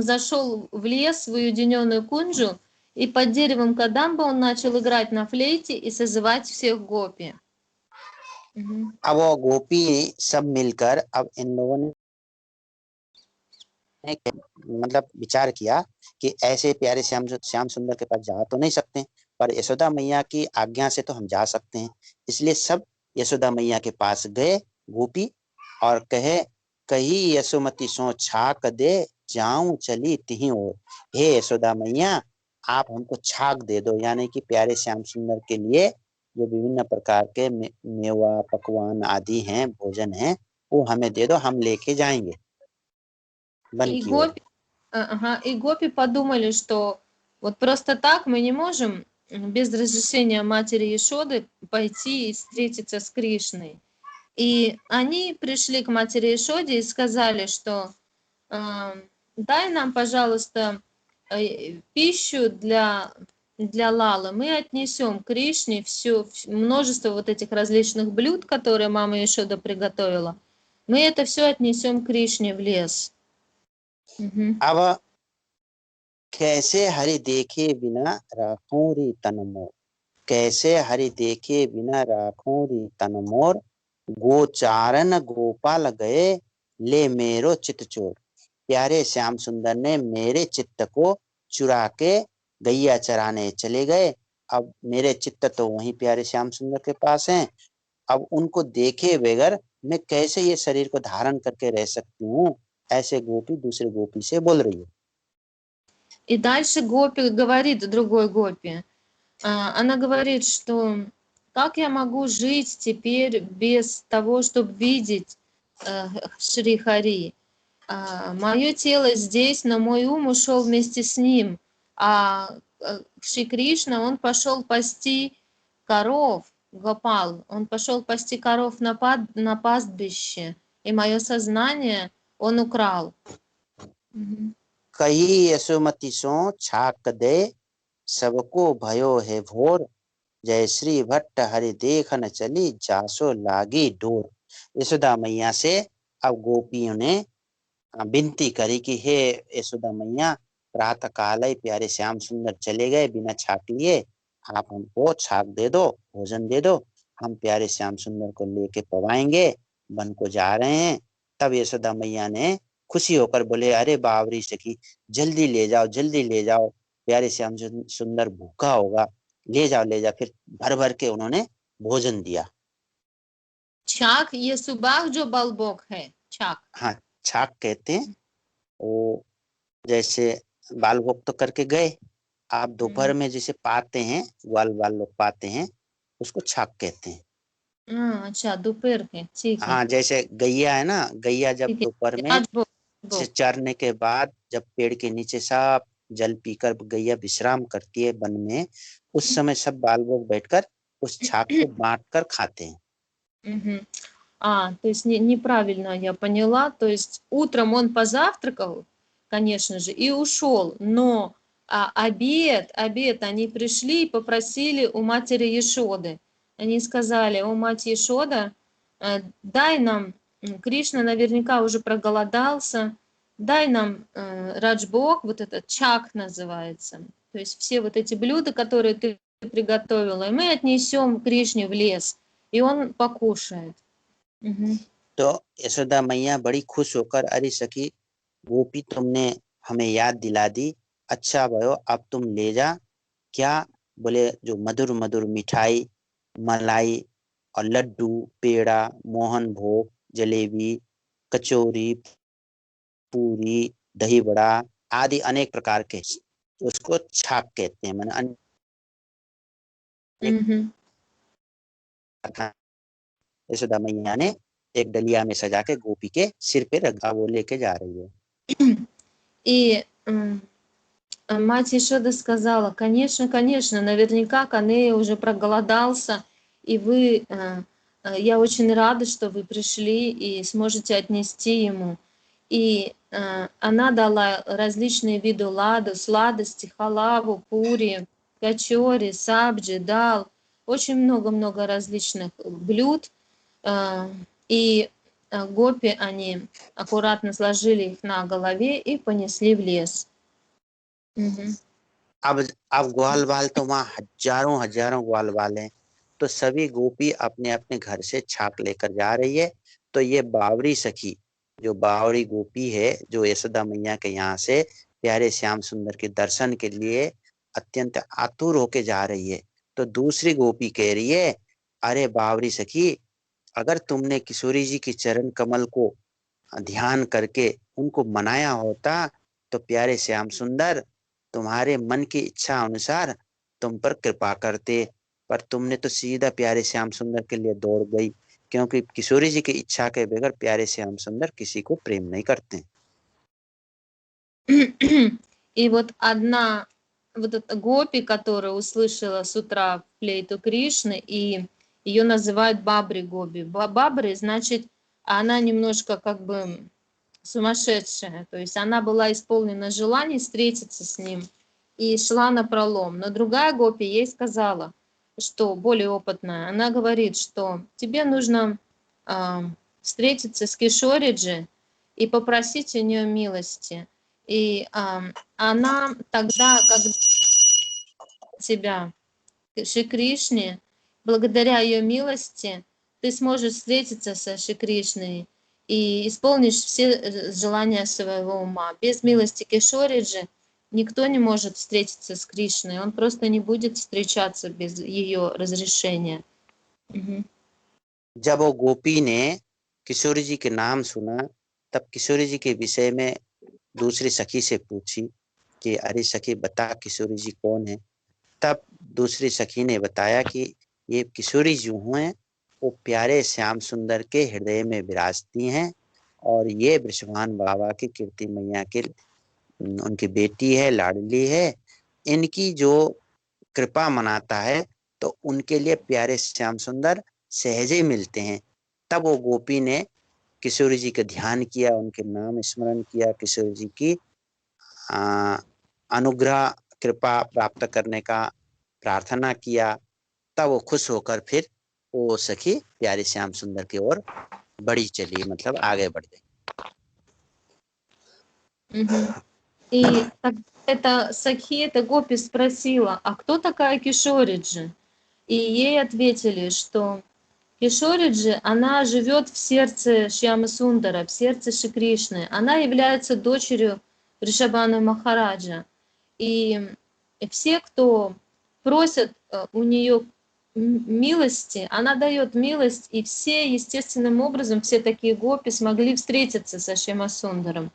зашел в лес, в уединенную кунджу, и под деревом Кадамба он начал играть на флейте и созывать всех гопи. Мгм. अब वो गोपी सब मिलकर अब इन लोगों ने मतलब विचार किया कि ऐसे प्यारे श्याम सुंदर के पास जा तो नहीं सकते, पर यशोदा मैया की आज्ञा से तो हम जा सकते हैं। इसलिए सब यशोदा मैया के पास गए गोपी, और कहे, कही यशोमती सो छाक दे, जाऊं चली तिही ओर। हे यशोदा मैया, आप हमको छाक दे दो, यानी कि प्यारे श्याम सुंदर के लिए जो विभिन्न प्रकार के मेवा पकवान आदि हैं, भोजन है, वो हमें दे दो, हम लेके जाएंगे वन И की ओर। гопи, ага, и гопи подумали, что вот просто так мы не можем без разрешения матери Ешоды пойти и встретиться с Кришной. И они пришли к матери Ешоде и сказали, что дай нам, пожалуйста, пищу для Лалы. Мы отнесем Кришне множество вот этих различных блюд, которые мама Ешода приготовила. Мы это все отнесем Кришне в лес. Мгм. अब कैसे हरि देखे बिना राखूं री तन मोर, कैसे हरि देखे बिना राखूं री तन मोर, गोचारन गोपाल गए ले मेरो चित चोर। प्यारे श्याम सुंदर ने मेरे चित्त को चुरा के गैया चराने चले गए। अब मेरे चित्त तो वहीं प्यारे श्याम सुंदर के पास हैं, अब उनको देखे बगैर मैं कैसे ये शरीर को धारण करके रह सकती हूँ, ऐसे गोपी दूसरे गोपी से बोल रही है। И дальше Гопи говорит, другой Гопи, она говорит, что как я могу жить теперь без того, чтобы видеть Шри Хари? Мое тело здесь, но мой ум ушел вместе с ним. А Шри Кришна, он пошел пасти коров, Гопал, он пошел пасти коров на пастбище, и мое сознание он украл. Мгм. कही यशोमती सो छाक दे, सबको भयो है भोर, जय श्री भट्ट हरि देख न चली, जासो लागी डोर। यशोदा मैया से अब गोपियों ने विनती करी कि हे यशोदा मैया, प्रातः काल ही प्यारे श्याम सुंदर चले गए बिना छाक लिए, आप हमको छाक दे दो, भोजन दे दो, हम प्यारे श्याम सुंदर को लेके पवाएंगे, वन को जा रहे हैं। तब यशोदा मैया ने खुशी होकर बोले, अरे बावरी सखी, जल्दी ले जाओ, जल्दी ले जाओ, प्यारे श्याम सुंदर भूखा होगा, ले जाओ ले जाओ। फिर भर भर के उन्होंने भोजन दिया। छाक ये सुबह जो बलबोक है, छाक। हाँ, छाक कहते हैं वो, जैसे बाल भोग तो करके गए, आप दोपहर में जैसे पाते हैं, ग्वाल बाल लोग पाते हैं, उसको छाक कहते हैं। अच्छा, दोपहर के, ठीक है, हाँ, जैसे गैया है ना, गैया जब ठीक दोपहर है, में आज भोग। चरने के बाद जब पेड़ के नीचे सब जल पीकर गैया विश्राम करती है वन में, उस समय सब बाल भोग बैठकर उस छाक को बांट कर खाते हैं। Мгм. То есть неправильно я поняла. То есть утром он позавтракал, конечно же, и ушел. Но обед, они пришли и попросили у матери Ешоды. Они сказали, о, мать Ешода, дай нам, Кришна наверняка уже проголодался, дай нам раджбог, вот этот чак называется. То есть все вот эти блюда, которые ты приготовила, и мы отнесем Кришне в лес. И он покушает. Мгм. तो यशोदा मैया बड़ी खुश होकर, अरे सखी गोपी, तुमने हमें याद दिला दी, अच्छा भयो, अब तुम ले जा। क्या? बोले, जो मधुर मधुर मिठाई, मलाई और लड्डू, पेड़ा, मोहन भोग, जलेबी, कचौरी, पूरी, दही बड़ा आदि अनेक प्रकार के, उसको छाक कहते हैं। मैंने अनेक Мгм. यशोदा मैया ने एक डलिया में सजा के गोपी के सिर पे रखा, वो लेके जा रही है। И мать Ешода сказала: конечно, конечно, наверняка Канея уже проголодался, и вы, я очень рада, что вы пришли и сможете отнести ему. И она дала различные виды сладости, халаву, пури, качори, сабджи, дал, очень много-много различных блюд. И гопи, они аккуратно сложили их на голове и понесли в лес. अब ग्वाल वाल तो वहाँ हजारों हजारों ग्वाल वाल हैं, तो सभी गोपी अपने अपने घर से छाक लेकर जा रही है। तो ये बावरी सखी, जो बावरी गोपी है, जो यशोदा मैया के यहाँ से प्यारे श्याम सुंदर के दर्शन के लिए अत्यंत आतुर होके जा रही है। तो दूसरी गोपी कह रही है, अरे बावरी सखी, अगर तुमने किशोरी जी के चरण कमल को ध्यान करके उनको मनाया होता तो प्यारे श्याम सुंदर तुम्हारे मन की इच्छा अनुसार तुम पर कृपा करते, पर तुमने तो सीधा प्यारे श्याम सुंदर के लिए दौड़ गई, क्योंकि किशोरी जी की इच्छा के बगैर प्यारे श्याम सुंदर किसी को प्रेम नहीं करते। И вот одна, вот эта гопи, которая услышала с утра флейту Кришны, и ее называют Бабри Гоби. Бабри, значит, она немножко как бы сумасшедшая, то есть она была исполнена желаний встретиться с ним и шла напролом. Но другая гопи ей сказала, что более опытная, она говорит, что тебе нужно встретиться с Кишориджи и попросить у нее милости. И она тогда, когда тебя Шри Кришне, благодаря ее милости, ты сможешь встретиться со Шри Кришной и исполнишь все желания своего ума. Без милости Кишориджи никто не может встретиться с Кришной, он просто не будет встречаться без ее разрешения. जब वो गोपी ने किशोरी जी के नाम सुना, तब किशोरी जी के विषय में दूसरी सखी से पूछी कि अरे सखी बता किशोरी जी कौन है। तब दूसरी सखी ने बताया कि ये किशोरी जी हैं, वो प्यारे श्याम सुंदर के हृदय में विराजती हैं, और ये वृषभान बाबा की कीर्ति मैया के उनकी बेटी है, लाडली है। इनकी जो कृपा मनाता है तो उनके लिए प्यारे श्याम सुंदर सहजे ही मिलते हैं। तब वो गोपी ने किशोरी जी का ध्यान किया, उनके नाम स्मरण किया, किशोरी जी की अनुग्रह कृपा प्राप्त करने का प्रार्थना किया। तब वो खुश होकर फिर वो सखी प्यारे श्याम सुंदर की ओर बढ़ी चली, मतलब आगे बढ़ गई। И эта сахи, эта гопи спросила, а кто такая Кишориджи? И ей ответили, что Кишориджи, она живет в сердце Шьямы Сундара, в сердце Шри Кришны. Она является дочерью Ришабхана Махараджа. И все, кто просят у нее милости, она дает милость, и все естественным образом, все такие гопи смогли встретиться со Шьяма Сундаром.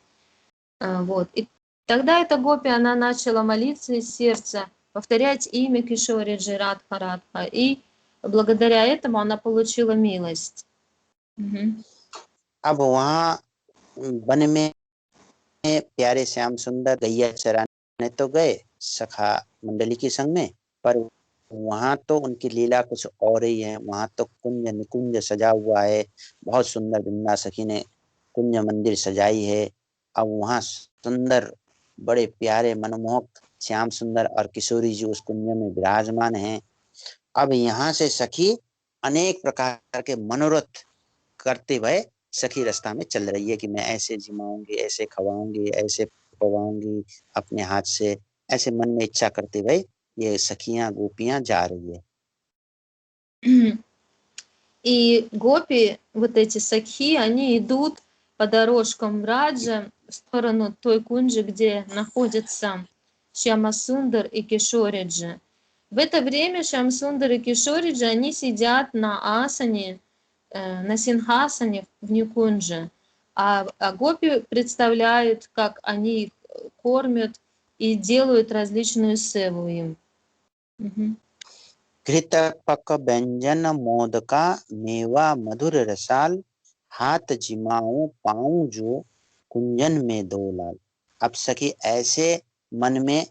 Вот. И тогда эта гопи, она начала молиться из сердца, повторять имя Кишориджи Радха Радха, и благодаря этому она получила милость. अब वहाँ वन में प्यारे श्याम सुंदर गैया चराने तो गए सखा मंडली के संग में, पर वहाँ तो उनकी लीला कुछ और ही है। वहाँ तो कुंज निकुंज सजा हुआ है, बहुत सुंदर वृंदा सखी ने कुंज मंदिर सजाई है। अब वहाँ सुंदर बड़े प्यारे मनमोहक श्याम सुंदर और किशोरी जी उस कुंज में विराजमान हैं। अब यहाँ से सखी अनेक प्रकार के मनोरथ करते हुए सखी रास्ता में चल रही है कि मैं ऐसे जिमाऊंगी, ऐसे खवाऊंगी, ऐसे पवाऊंगी अपने हाथ से, ऐसे मन में इच्छा करते हुए ये सखियां गोपियां जा रही है। И гопи, вот эти сакхи, они идут по дорожкам Раджа в сторону той кунджи, где находятся Шьямасундар и Кишориджи. В это время Шьямсундар и Кишориджи, они сидят на асане, на синхасане в Никунже, а гопи представляют, как они их кормят и делают различную севу им. घृत पक व्यंजन मोदका मेवा मधुर रसाल हाथ जिमाऊं पाऊं जो कुंजन में दो लाल। अब सखी ऐसे मन में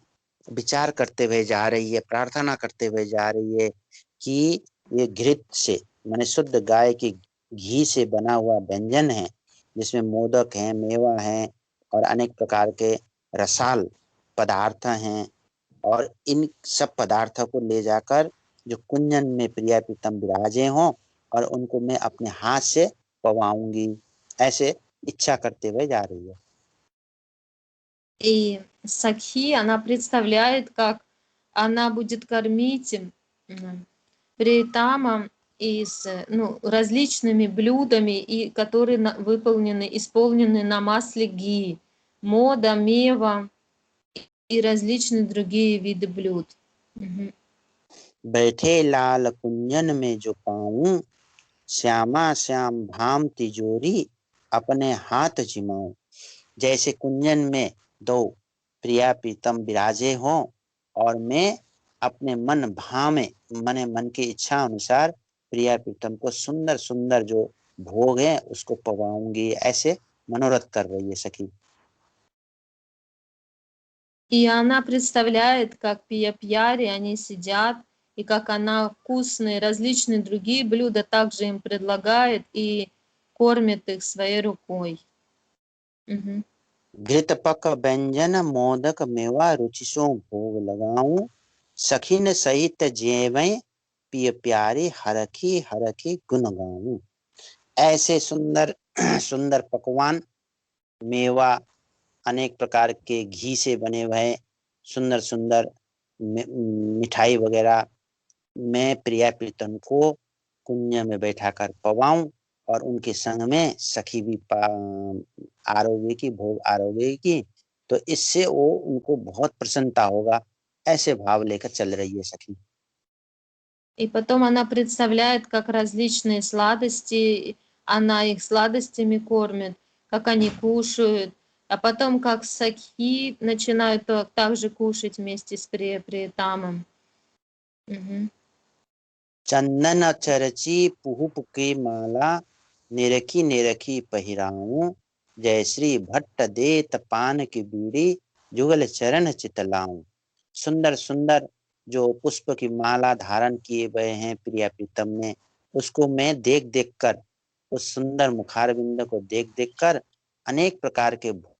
विचार करते हुए जा रही है, प्रार्थना करते हुए जा रही है कि ये घृत से माने शुद्ध गाय की घी से बना हुआ व्यंजन है, जिसमें मोदक है, मेवा है और अनेक प्रकार के रसाल पदार्थ हैं, और इन सब पदार्थों को ले जाकर जो कुंजन में प्रिया प्रीतम विराजे हों और उनको मैं अपने हाथ से पवाऊंगी, ऐसे इच्छा करते हुए जा रही है। И Сакхи, она представляет, как она будет кормить Притама различными блюдами, и которые исполнены на масле ги, мода, мева и различные другие виды блюд. बैठे लाल कुंजन में जो पाऊं, श्यामा श्याम भाम तिजोरी अपने हाथ जिमाऊं। जैसे कुंजन में दो प्रिया प्रीतम विराजे हों और मैं अपने मन भामे मने मन की इच्छा अनुसार प्रिया प्रीतम को सुंदर सुंदर जो भोग है उसको पवाऊंगी, ऐसे मनोरथ कर रही है सखी। И она представляет, как пия-пьяри, они сидят, и как она вкусные, различные другие блюда также им предлагает и кормит их своей рукой. घृत पक व्यंजन मोदक मेवा रुचिसों भोग लगाऊं, सखीन सहित जेवै पिय प्यारी हरखी हरखी गुण गाऊं। ऐसे सुंदर सुंदर पकवान, मेवा, अनेक प्रकार के घी से बने हुए सुंदर सुंदर मिठाई वगैरह मैं प्रिया प्रीतम को कुंज में बैठाकर पवाऊं और उनके संग में सखी भी आरोग्य की भोग आरोग्य की, तो इससे वो उनको बहुत प्रसन्नता होगा, ऐसे भाव लेकर चल रही है सखी। И потом она представляет, как различные сладости, она их сладостями кормит, как они кушают, а потом как сакхи начинают также кушать вместе с Приятамом. चंदन चरची पुहुप के माला निरखी निरखी पहिराऊं, जय श्री भट्ट देत पान की बीड़ी जुगल चरण चितलाऊं। सुंदर सुंदर जो पुष्प की माला धारण किए गए हैं प्रिया प्रीतम ने, उसको मैं देख देख कर, उस सुंदर मुखारविंद को देख देख कर अनेक प्रकार के भोग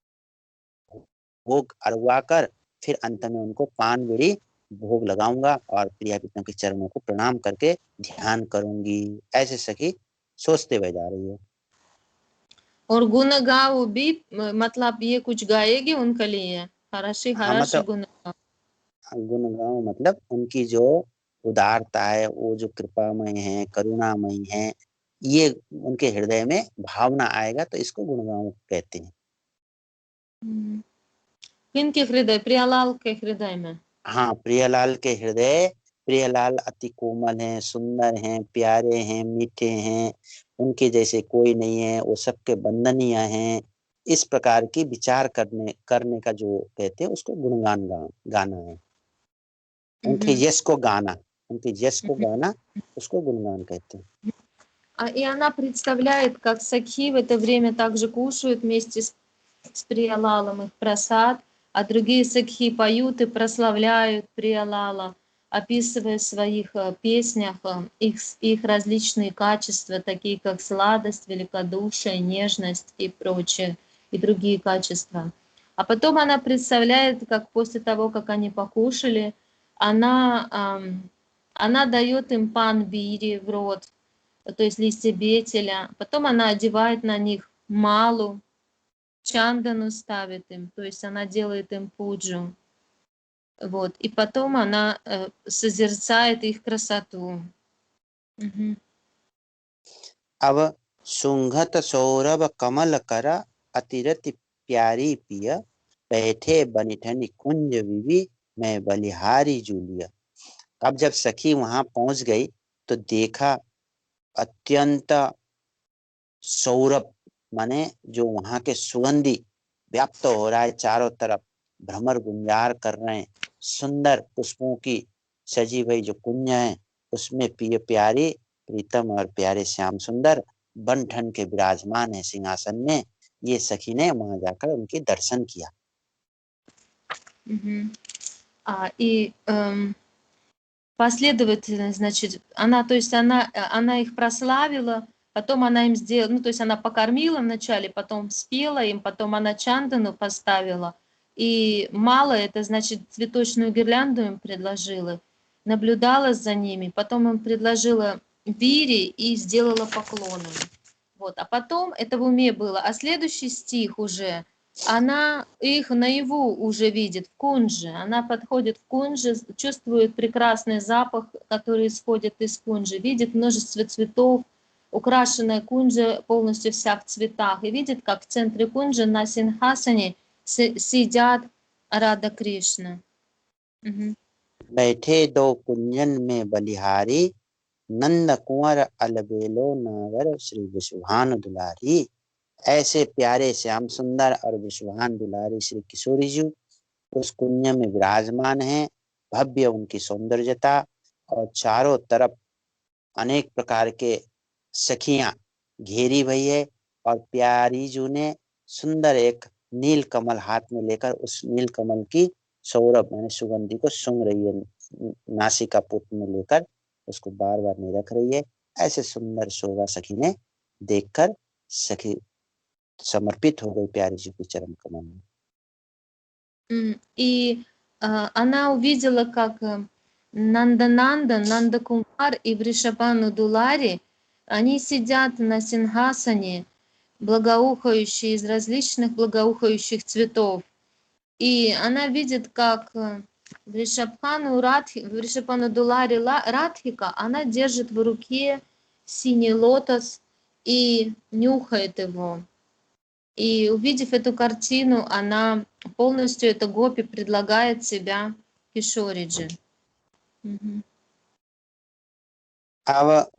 अरवा कर फिर अंत में उनको पान बीड़ी भोग लगाऊंगा और प्रिया प्रीतम के चरणों को प्रणाम करके ध्यान करूंगी, ऐसे सखी सोचते हुए जा रही है। और गुण गाओ भी मतलब ये कुछ गाएगी उनके लिए, हरषि हरषि मतलब गुण गाओ मतलब उनकी जो उदारता है, वो जो कृपामय है, करुणामय है, ये उनके हृदय में भावना आएगा तो इसको गुणगान कहते हैं। किनके हृदय? प्रियालाल के हृदय में? हाँ, प्रियलाल के हृदय, प्रियलाल अति कोमल हैं, सुंदर हैं, प्यारे हैं, मीठे हैं, उनके जैसे कोई नहीं है, वो सबके वंदनीय हैं, इस प्रकार की विचार करने का जो कहते हैं उसको गुणगान गाना है। उनके यश को गाना, उनके यश को गाना, उसको गुणगान कहते हैं। И она представляет, как сакхи в это время также кушают вместе с Приялалом их прасад, а другие сакхи поют и прославляют Приялала, описывая в своих песнях их различные качества, такие как сладость, великодушие, нежность и прочее, и другие качества. А потом она представляет, как после того, как они покушали, она дает им пан бири в рот, то есть листья бетеля. Потом она одевает на них малу, чандану ставит им, то есть она делает им пуджу. Вот. И потом она созерцает их красоту. अब सुंघत सौरभ कमल कर अतिरति प्यारी पिया, बैठे बनिठनी कुंज विवि मैं बलिहारी जूलिया। अब जब सखी वहां पहुंच गई तो देखा अत्यंत सौरभ माने जो वहां के सुगंधी व्याप्त हो रहा है, चारों तरफ भ्रमर गुंजार कर रहे हैं, सुंदर पुष्पों की सजी हुई जो कुंज है उसमें प्रिय प्यारी प्रीतम और प्यारे श्याम सुंदर बन ठन के विराजमान है सिंहासन में। ये सखी ने वहां जाकर उनके दर्शन किया। Мгм. И последовательность, значит, она, то есть она их прославила, потом она им сделала, ну, то есть она покормила вначале, потом спела им, потом она чандану поставила. И мало, это значит, цветочную гирлянду им предложила, наблюдала за ними, потом им предложила вири и сделала поклоны. Вот, а потом это в уме было. А следующий стих уже, она их наяву уже видит в кунже. Она подходит в кунже, чувствует прекрасный запах, который исходит из кунжи, видит множество цветов, украшенная кунжа полностью вся в цветах, и видит, как в центре кунжи на синхасане сидят Рада Кришна. Мгм. बैठे दो कुंजन में बलिहारी, नंद कुंवर अलबेलो नागर श्री विश्वभानु दुलारी। ऐसे प्यारे श्याम सुंदर और विश्वभानु दुलारी श्री किशोरी जी उस कुंज में विराजमान हैं। भव्य उनकी सौंदर्यता और चारों तरफ अनेक प्रकार के सखियां घेरी हुई है, और प्यारी जू ने सुंदर एक नील कमल हाथ में लेकर उस नील कमल की सौरभ यानी सुगंधी को सूंघ रही है, नासिका पुट में लेकर उसको बार बार नहीं रख रही है। ऐसे सुंदर शोभा सखी ने देखकर सखी समर्पित हो गई प्यारी जी के चरण कमल में। И она увидела, как Нанда, Нандакумар и Вришабану Дулари, они сидят на синхасане, благоухающие из различных благоухающих цветов. И она видит, как Вришабану Дулари Радхика, она держит в руке синий лотос и нюхает его. И увидев эту картину, она полностью, эта гопи, предлагает себя Кишориджи. Мгм. अब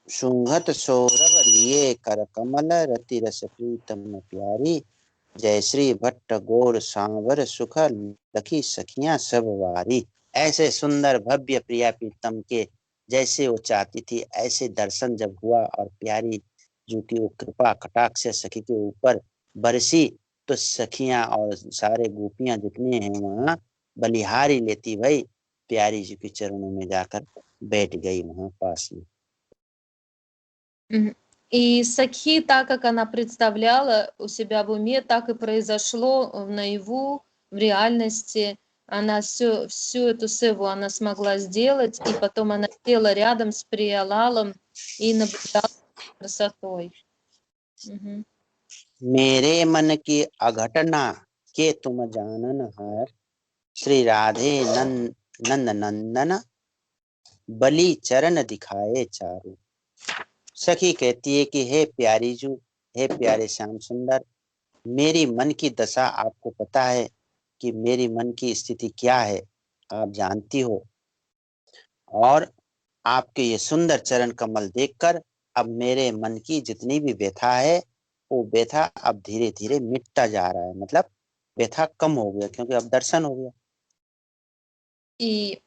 सुंघत सौरभ लिए कर कमल रति रस प्रीतम प्यारी, जय श्री भट्ट गौर सांवर सुख लखी सखियां सब वारी। ऐसे सुंदर भव्य प्रिया प्रीतम के जैसे वो चाहती थी ऐसे दर्शन जब हुआ और प्यारी जो की वो कृपा कटाक्ष से सखी के ऊपर बरसी, तो सखियां और सारे गोपियां जितने हैं वहां बलिहारी लेती भाई प्यारी जी के चरणों में जाकर बैठ गई वहां पास में। Мгм. И Сакхи, так как она представляла у себя в уме, так и произошло наяву, в реальности. Она всю эту севу она смогла сделать, и потом она села рядом с Приялалом и наблюдала за красотой. Мгм. मेरे मन की अघटना के तुम जानन हार, श्री राधे नंद नंदन बलि चरण दिखाए चारू। सखी कहती है कि हे प्यारी जू, हे प्यारे श्याम सुंदर, मेरी मन की दशा आपको पता है कि मेरी मन की स्थिति क्या है, आप जानती हो। और आपके ये सुंदर चरण कमल देखकर अब मेरे मन की जितनी भी व्यथा है वो व्यथा अब धीरे धीरे मिटता जा रहा है, मतलब व्यथा कम हो गया क्योंकि अब दर्शन हो गया। И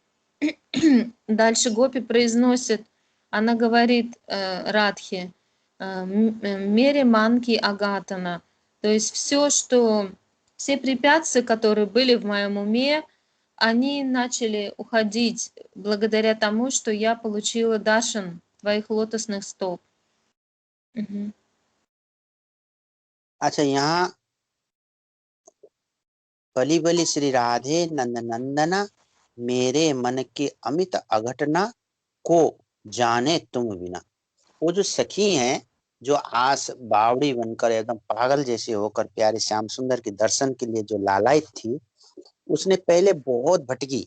дальше Гопи произносит, она говорит Радхе, мере манки агатана, то есть все препятствия, которые были в моем уме, они начали уходить благодаря тому, что я получила дашан твоих лотосных стоп. Мгм. अच्छा, यहाँ बलि बलि श्री राधे नंद नंदना मेरे मन की अमित अघटना को जाने तुम बिना। वो जो सखी हैं जो आस बावड़ी बनकर एकदम पागल जैसे होकर प्यारे श्याम सुंदर के दर्शन के लिए जो लालायित थी, उसने पहले बहुत भटकी,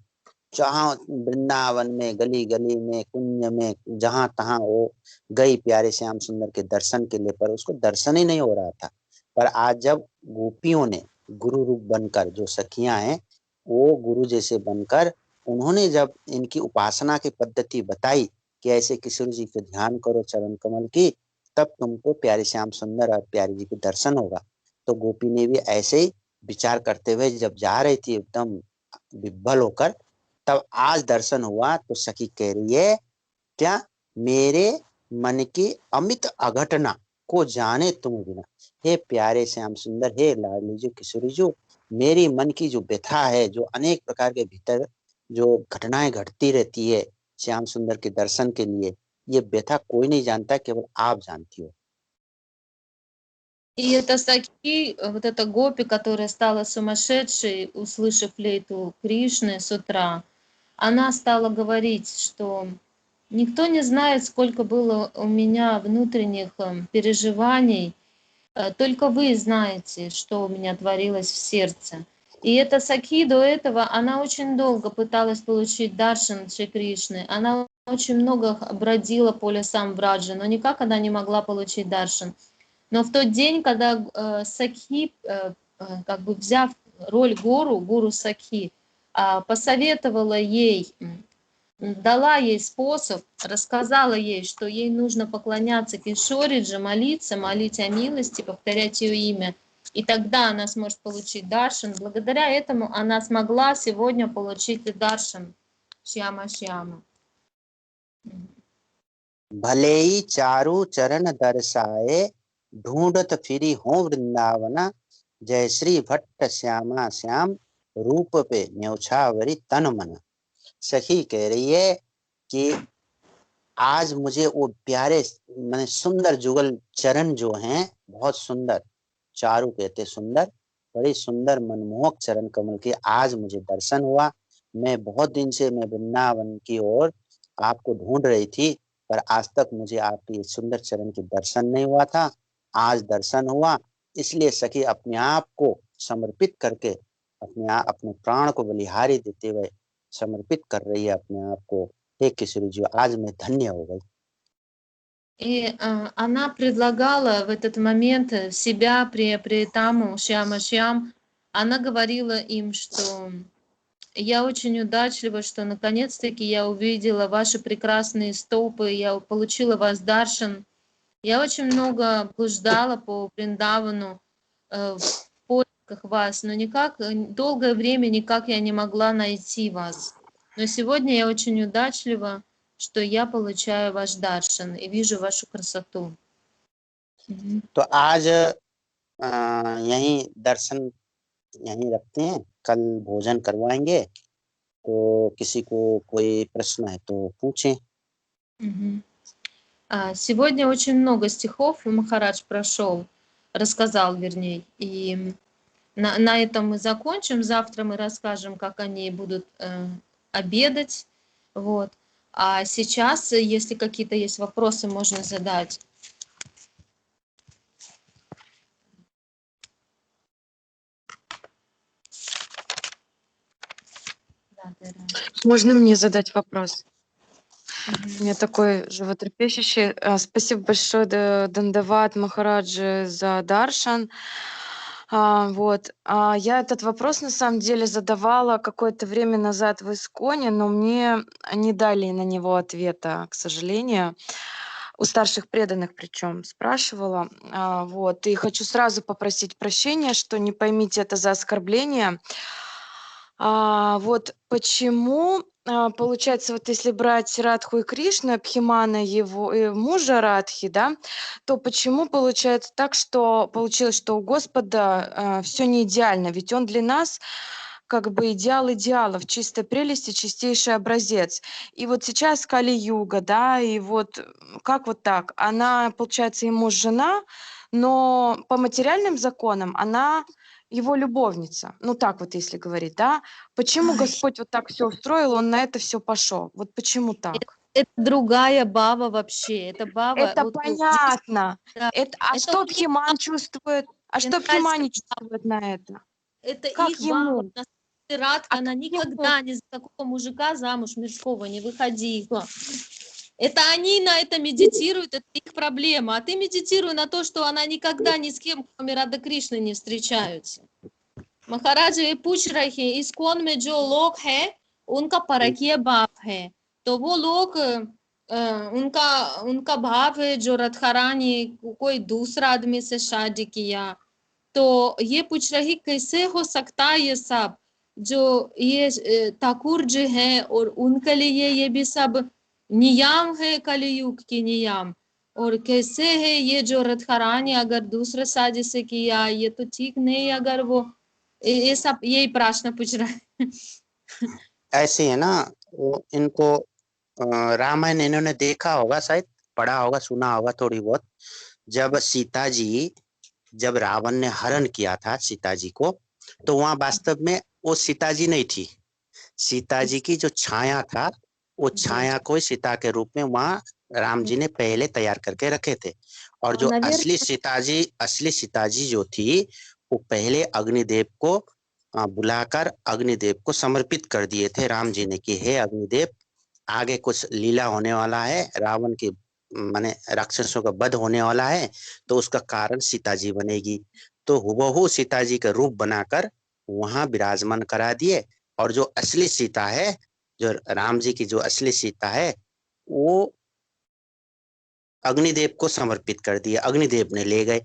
जहाँ वृंदावन में गली गली में कुंज में जहां तहां वो गई प्यारे श्याम सुंदर के दर्शन के लिए, पर उसको दर्शन ही नहीं हो रहा था। पर आज जब गोपियों ने गुरु रूप बनकर, जो सखियां हैं वो गुरु जैसे बनकर, उन्होंने जब इनकी उपासना की पद्धति बताई कि ऐसे किशोर जी के ध्यान करो चरण कमल की, तब तुमको प्यारे श्याम सुंदर और प्यारी जी के दर्शन होगा। तो गोपी ने भी ऐसे ही विचार करते हुए जब जा रही थी एकदम विभ्वल होकर, तब आज दर्शन हुआ। तो सखी कह रही है क्या, मेरे मन की अमित अघटना को जाने तुम बिना। हे प्यारे श्याम सुंदर, हे लाडली जी किशोरी जी, मेरी मन की जो व्यथा है, जो अनेक प्रकार के भीतर जो घटनाएं घटती रहती है श्याम सुंदर के दर्शन के लिए, ये व्यथा कोई नहीं जानता, केवल आप जानती हो. И это Саки, вот эта гопи, которая стала сумасшедшей, услышав флейту Кришны с утра, она стала говорить, что никто не знает, сколько было у меня внутренних переживаний, только вы знаете, что у меня творилось в сердце. И эта Саки до этого, она очень долго пыталась получить даршан Шри Кришны. Она очень много бродила по лесам Браджи, но никак она не могла получить даршан. Но в тот день, когда Сакхи, как бы взяв роль гуру Сакхи, посоветовала ей, дала ей способ, рассказала ей, что ей нужно поклоняться Кишориджи, молиться, молить о милости, повторять ее имя, и тогда она сможет получить даршан. Благодаря этому она смогла сегодня получить даршан Шьяма Шьяма. भले ही चारू चरण दर्शाए, ढूंढत फिरी हो वृंदावना, जय श्री भट्ट श्यामा श्याम, रूप पे न्यौछावरी तन मन. सखी कह रही है कि आज मुझे वो प्यारे मैंने सुंदर जुगल चरण जो हैं, बहुत सुंदर, चारू कहते सुंदर, बड़ी सुंदर मनमोहक चरण कमल के आज मुझे दर्शन हुआ. मैं बहुत दिन से मैं वृंदावन की ओर आपको ढूंढ रही थी, पर आज तक मुझे आपकी सुंदर चरण के दर्शन नहीं हुआ था. आज दर्शन हुआ, इसलिए सखी अपने आप को समर्पित करके, अपने प्राण को बलिहारी देते हुए समर्पित कर रही है अपने आप को. हे किशोरी जी, आज मैं धन्य हो गई. И она предлагала в этот момент себя Приятаму Шьяма Шьям. Она говорила им, что я очень удачлива, что наконец-таки я увидела ваши прекрасные стопы, я получила вас даршан. Я очень много блуждала по Вриндавану в поисках вас, но долгое время никак я не могла найти вас. Но сегодня я очень удачлива, что я получаю ваш даршан и вижу вашу красоту. तो आज यहीं दर्शन यहीं रखते हैं, कल भोजन करवाएंगे. तो किसी को कोई प्रश्न है तो पूछें. Сегодня очень много стихов Махарадж рассказал, вернее, и на этом мы закончим. Завтра мы расскажем, как они будут обедать. Вот. А сейчас, если какие-то есть вопросы, можно задать. Можно мне задать вопрос? У меня такой животрепещущий. Спасибо большое, Дандават Махараджи, за даршан. Я этот вопрос на самом деле задавала какое-то время назад в Исконе, но мне не дали на него ответа, к сожалению. У старших преданных причем спрашивала. И хочу сразу попросить прощения, что не поймите это за оскорбление. Почему, получается, если брать Радху и Кришну, Абхимана, его мужа Радхи, да, то почему получается так, что получилось, что у Господа все не идеально? Ведь он для нас как бы идеал идеалов, чистая прелесть и чистейший образец. И вот сейчас Кали-юга, да, и как вот так? Она, получается, ему жена, но по материальным законам она его любовница. Ну так вот, если говорить, да. Почему Господь вот так все устроил, он на это все пошел? Вот почему так? Это другая баба вообще. Это баба. Это понятно. Да. Что Абхиман чувствует? Что Абхиман не чувствует на это? Это как их ему? баба. Радха, она никогда ни за какого мужика замуж мирского не выходила. Это они на это медитируют, это их проблема. А ты медитируй на то, что она никогда ни с кем, кроме Рады Кришны, не встречаются. Махараджа पूछ रहे इस्कॉन में जो लोग हैं उनका परकीय भाव है तो वो लोग उनका भाव है जो राधारानी कोई दूसरा आदमी से शादी किया तो ये पूछ रही कैसे हो सकता है ये सब जो ये ठाकुर जी हैं और उनके लिए ये भी सब नियम है कलियुग की नियम और कैसे है ये जो राधारानी अगर दूसरे शादी से किया ये तो ठीक नहीं अगर वो ये सब यही प्रश्न पूछ रहा है। ऐसे है ना, वो इनको रामायण इन्होंने देखा होगा, शायद पढ़ा होगा, सुना होगा थोड़ी बहुत। जब सीता जी, जब रावण ने हरण किया था सीता जी को, तो वहां वास्तव में वो सीता जी नहीं थी। सीता जी की जो छाया था, वो जी। छाया को सीता के रूप में वहां राम जी ने पहले तैयार करके रखे थे। और जो Наверное, असली सीता जी जो थी, वो पहले अग्निदेव को बुलाकर अग्निदेव को समर्पित कर दिए थे राम जी ने कि हे अग्निदेव, आगे कुछ लीला होने वाला है, रावण की माने राक्षसों का वध होने वाला है, तो उसका कारण सीता जी बनेगी। तो हुबहू सीता जी का रूप बनाकर वहां विराजमान करा दिए। और जो असली सीता है, जो राम जी की जो असली सीता है, वो अग्निदेव को समर्पित कर दिया, अग्निदेव ने ले गए।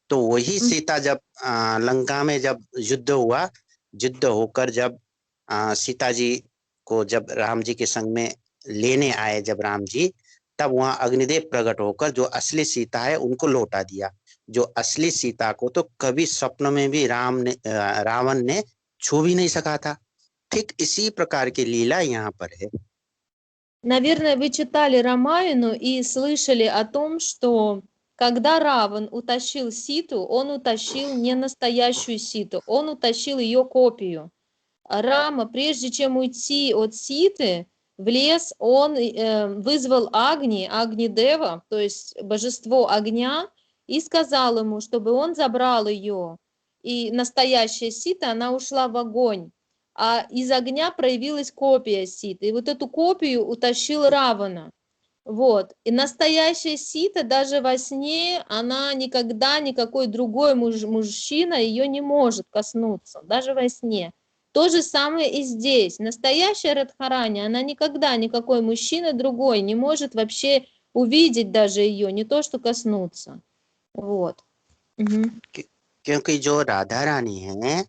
तो वही सीता जब लंका में जब युद्ध हुआ, युद्ध होकर जब सीता जी को जब राम जी के संग में लेने आए जब राम जी, तब वहां अग्निदेव प्रकट होकर जो असली सीता है उनको लौटा दिया। जो असली सीता को तो कभी स्वप्न में भी रावण ने छू भी नहीं सका था। ठीक इसी प्रकार की लीला यहाँ पर है। наверное, вы читали Рамаяну и слышали о том, что когда Раван утащил Ситу, он утащил не настоящую Ситу, он утащил ее копию. Рама, прежде чем уйти от Ситы в лес, он вызвал Агни-дева, то есть божество огня, и сказал ему, чтобы он забрал ее. И настоящая Сита, она ушла в огонь. А из огня проявилась копия Ситы. И вот эту копию утащил Равана. Вот. И настоящая Сита даже во сне, она никогда никакой другой мужчина ее не может коснуться, даже во сне. То же самое и здесь. Настоящая Радхарани, она никогда никакой мужчина другой не может вообще увидеть даже ее, не то что коснуться. Вот. Угу. क्योंकि जो राधा रानी है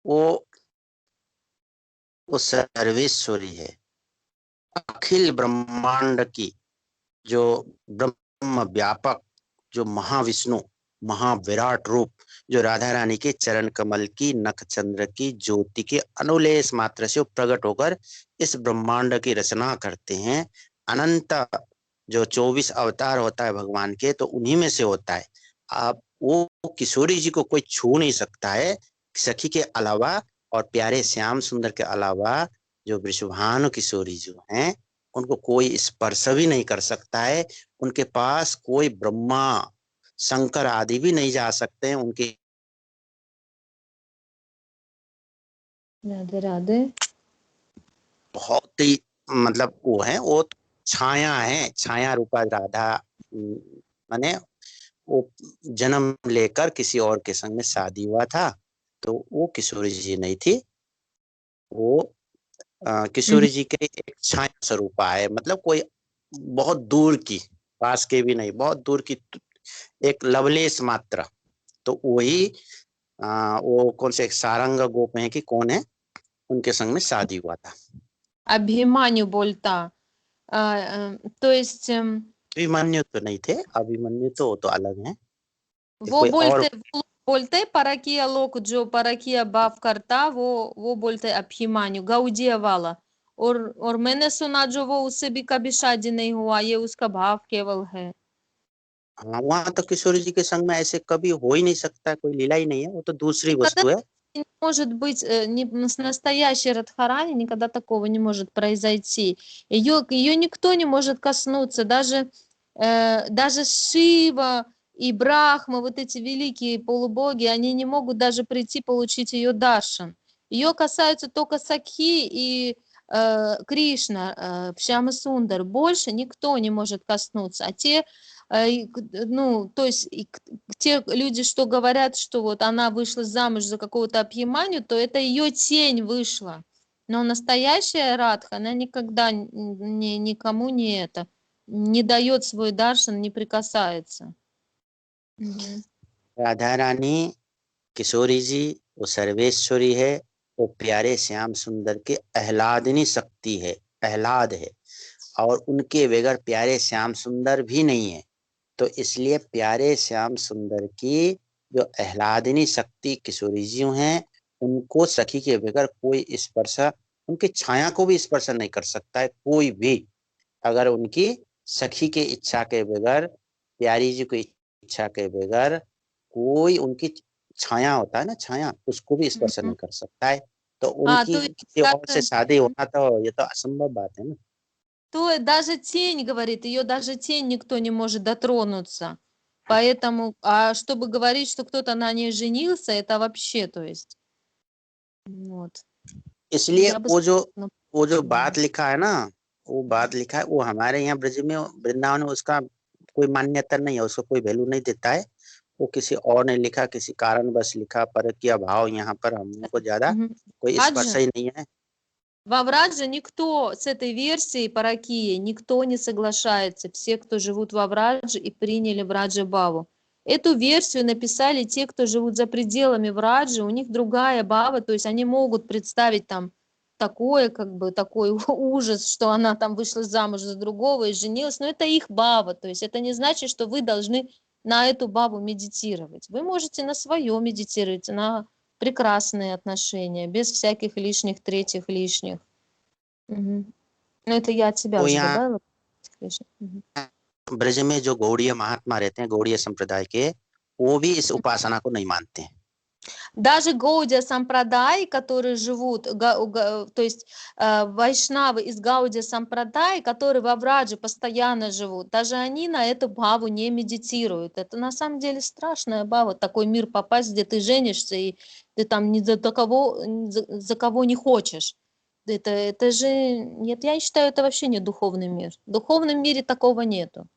वो सर्वेश्वरी है, अखिल ब्रह्मांड की जो ब्रह्म व्यापक, जो महाविष्णु, महाविराट रूप, जो राधा रानी के चरण कमल की नख चंद्र की ज्योति के अनुलेस मात्र से प्रकट होकर इस ब्रह्मांड की रचना करते हैं। अनंत जो 24 अवतार होता है भगवान के, तो उन्हीं में से होता है। आप वो किशोरी जी को कोई छू नहीं सकता है, सखी के अलावा और प्यारे श्याम सुंदर के अलावा। जो वृषभानु किशोरी जो हैं, उनको कोई स्पर्श भी नहीं कर सकता है। उनके पास कोई ब्रह्मा शंकर आदि भी नहीं जा सकते हैं उनके। राधे राधे। बहुत ही मतलब वो है, वो छाया है, छाया रूपा राधा। माने वो जन्म लेकर किसी और के संग में शादी हुआ था, तो वो किशोरी जी नहीं थी। वो किशोरी जी के एक छाया स्वरूपा है, मतलब कोई बहुत दूर की, पास के भी नहीं, बहुत दूर की एक लवलेश मात्र। तो वही वो कौन से सारंग गोप है कि कौन है, उनके संग में शादी हुआ था। अभिमन्यु बोलता। तो есть अभिमन्यु तो नहीं थे, अभिमन्यु तो अलग है, वो कोई और। बोलते परकिया लोग, जो परकिया भाव करता, वो बोलते अभिमन्यु, गाउदिया वाला। और मैंने सुना जो वो उससे भी कभी शादी नहीं हुआ, ये उसका भाव केवल है। हाँ, वहां तो किशोरी जी के संग में ऐसे कभी हो ही नहीं सकता, कोई लीला ही नहीं है, वो तो दूसरी Никогда वस्तु है। не может быть с настоящей Радхарани, никогда такого не может произойти. Ее никто не может коснуться, даже Шива и Брахма, вот эти великие полубоги, они не могут даже прийти получить ее даршан. Ее касаются только Сакхи и Кришна, Шьяма Сундар. Больше никто не может коснуться. А те, ну, то есть те люди, что говорят, что вот она вышла замуж за какого-то Абхиманью, то это ее тень вышла. Но настоящая Радха, она никогда никому не дает свой даршан, не прикасается. राधा रानी किशोरी जी वो सर्वेश्वरी है, वो प्यारे श्याम सुंदर के आह्लादिनी शक्ति है, आह्लाद है। और उनके बगैर प्यारे श्याम सुंदर भी नहीं है। तो इसलिए प्यारे श्याम सुंदर की जो आह्लादिनी शक्ति किशोरी जी हैं, उनको सखी के बगैर कोई स्पर्श, उनकी छाया को भी स्पर्श नहीं कर सकता है कोई भी, अगर उनकी सखी के इच्छा के बगैर, प्यारी जी की इच्छा के बगैर कोई उनकी छाया होता है ना, छाया, उसको भी स्पर्श नहीं कर सकता है। तो А, उनकी то есть किसी और से शादी Мгм. होना तो ये तो असंभव बात है ना। То даже тень, говорит, ее даже тень никто не может дотронуться. Поэтому, а чтобы говорить, что кто-то на ней женился, это вообще, то есть, вот. इसलिए Я бы वो जो сказала, वो जो Мгм. बात लिखा है ना, वो बात लिखा है, वो हमारे यहाँ ब्रज में, वृंदावन में उसका कोई मान्यता नहीं है, उसको कोई वैल्यू नहीं देता है। वो किसी और ने लिखा, किसी कारणवश लिखा, पर किया भाव यहाँ पर हमको ज्यादा Мгм. कोई स्पर्श Раджа, ही नहीं है। во Врадже никто с этой версией Паракии, никто не соглашается. Все, кто живут во Врадже и приняли Враджа Баву. Эту версию написали те, кто живут за пределами Враджи, у них другая Бава, то есть они могут представить там такое, как бы, такой ужас, что она там вышла замуж за другого и женилась, но это их Бава, то есть это не значит, что вы должны на эту Баву медитировать. Вы можете на свое медитировать, на прекрасные отношения, без всяких лишних, третьих лишних. Мгм. Ну, это я от себя वो уже यहाँ добавила. Лишних. Мгм. ब्रज में जो गौड़ीय महात्मा रहते हैं, गौड़ीय संप्रदाय के, वो भी इस उपासना को नहीं मानते हैं। Даже Гаудия Сампрадай, которые живут, то есть вайшнавы из Гаудия Сампрадай, которые во Врадже постоянно живут, даже они на эту бхаву не медитируют. Это на самом деле страшная бхава, такой мир попасть, где ты женишься, и ты там ни за кого, за кого не хочешь. Это же, нет, я считаю, это вообще не духовный мир. В духовном мире такого нету.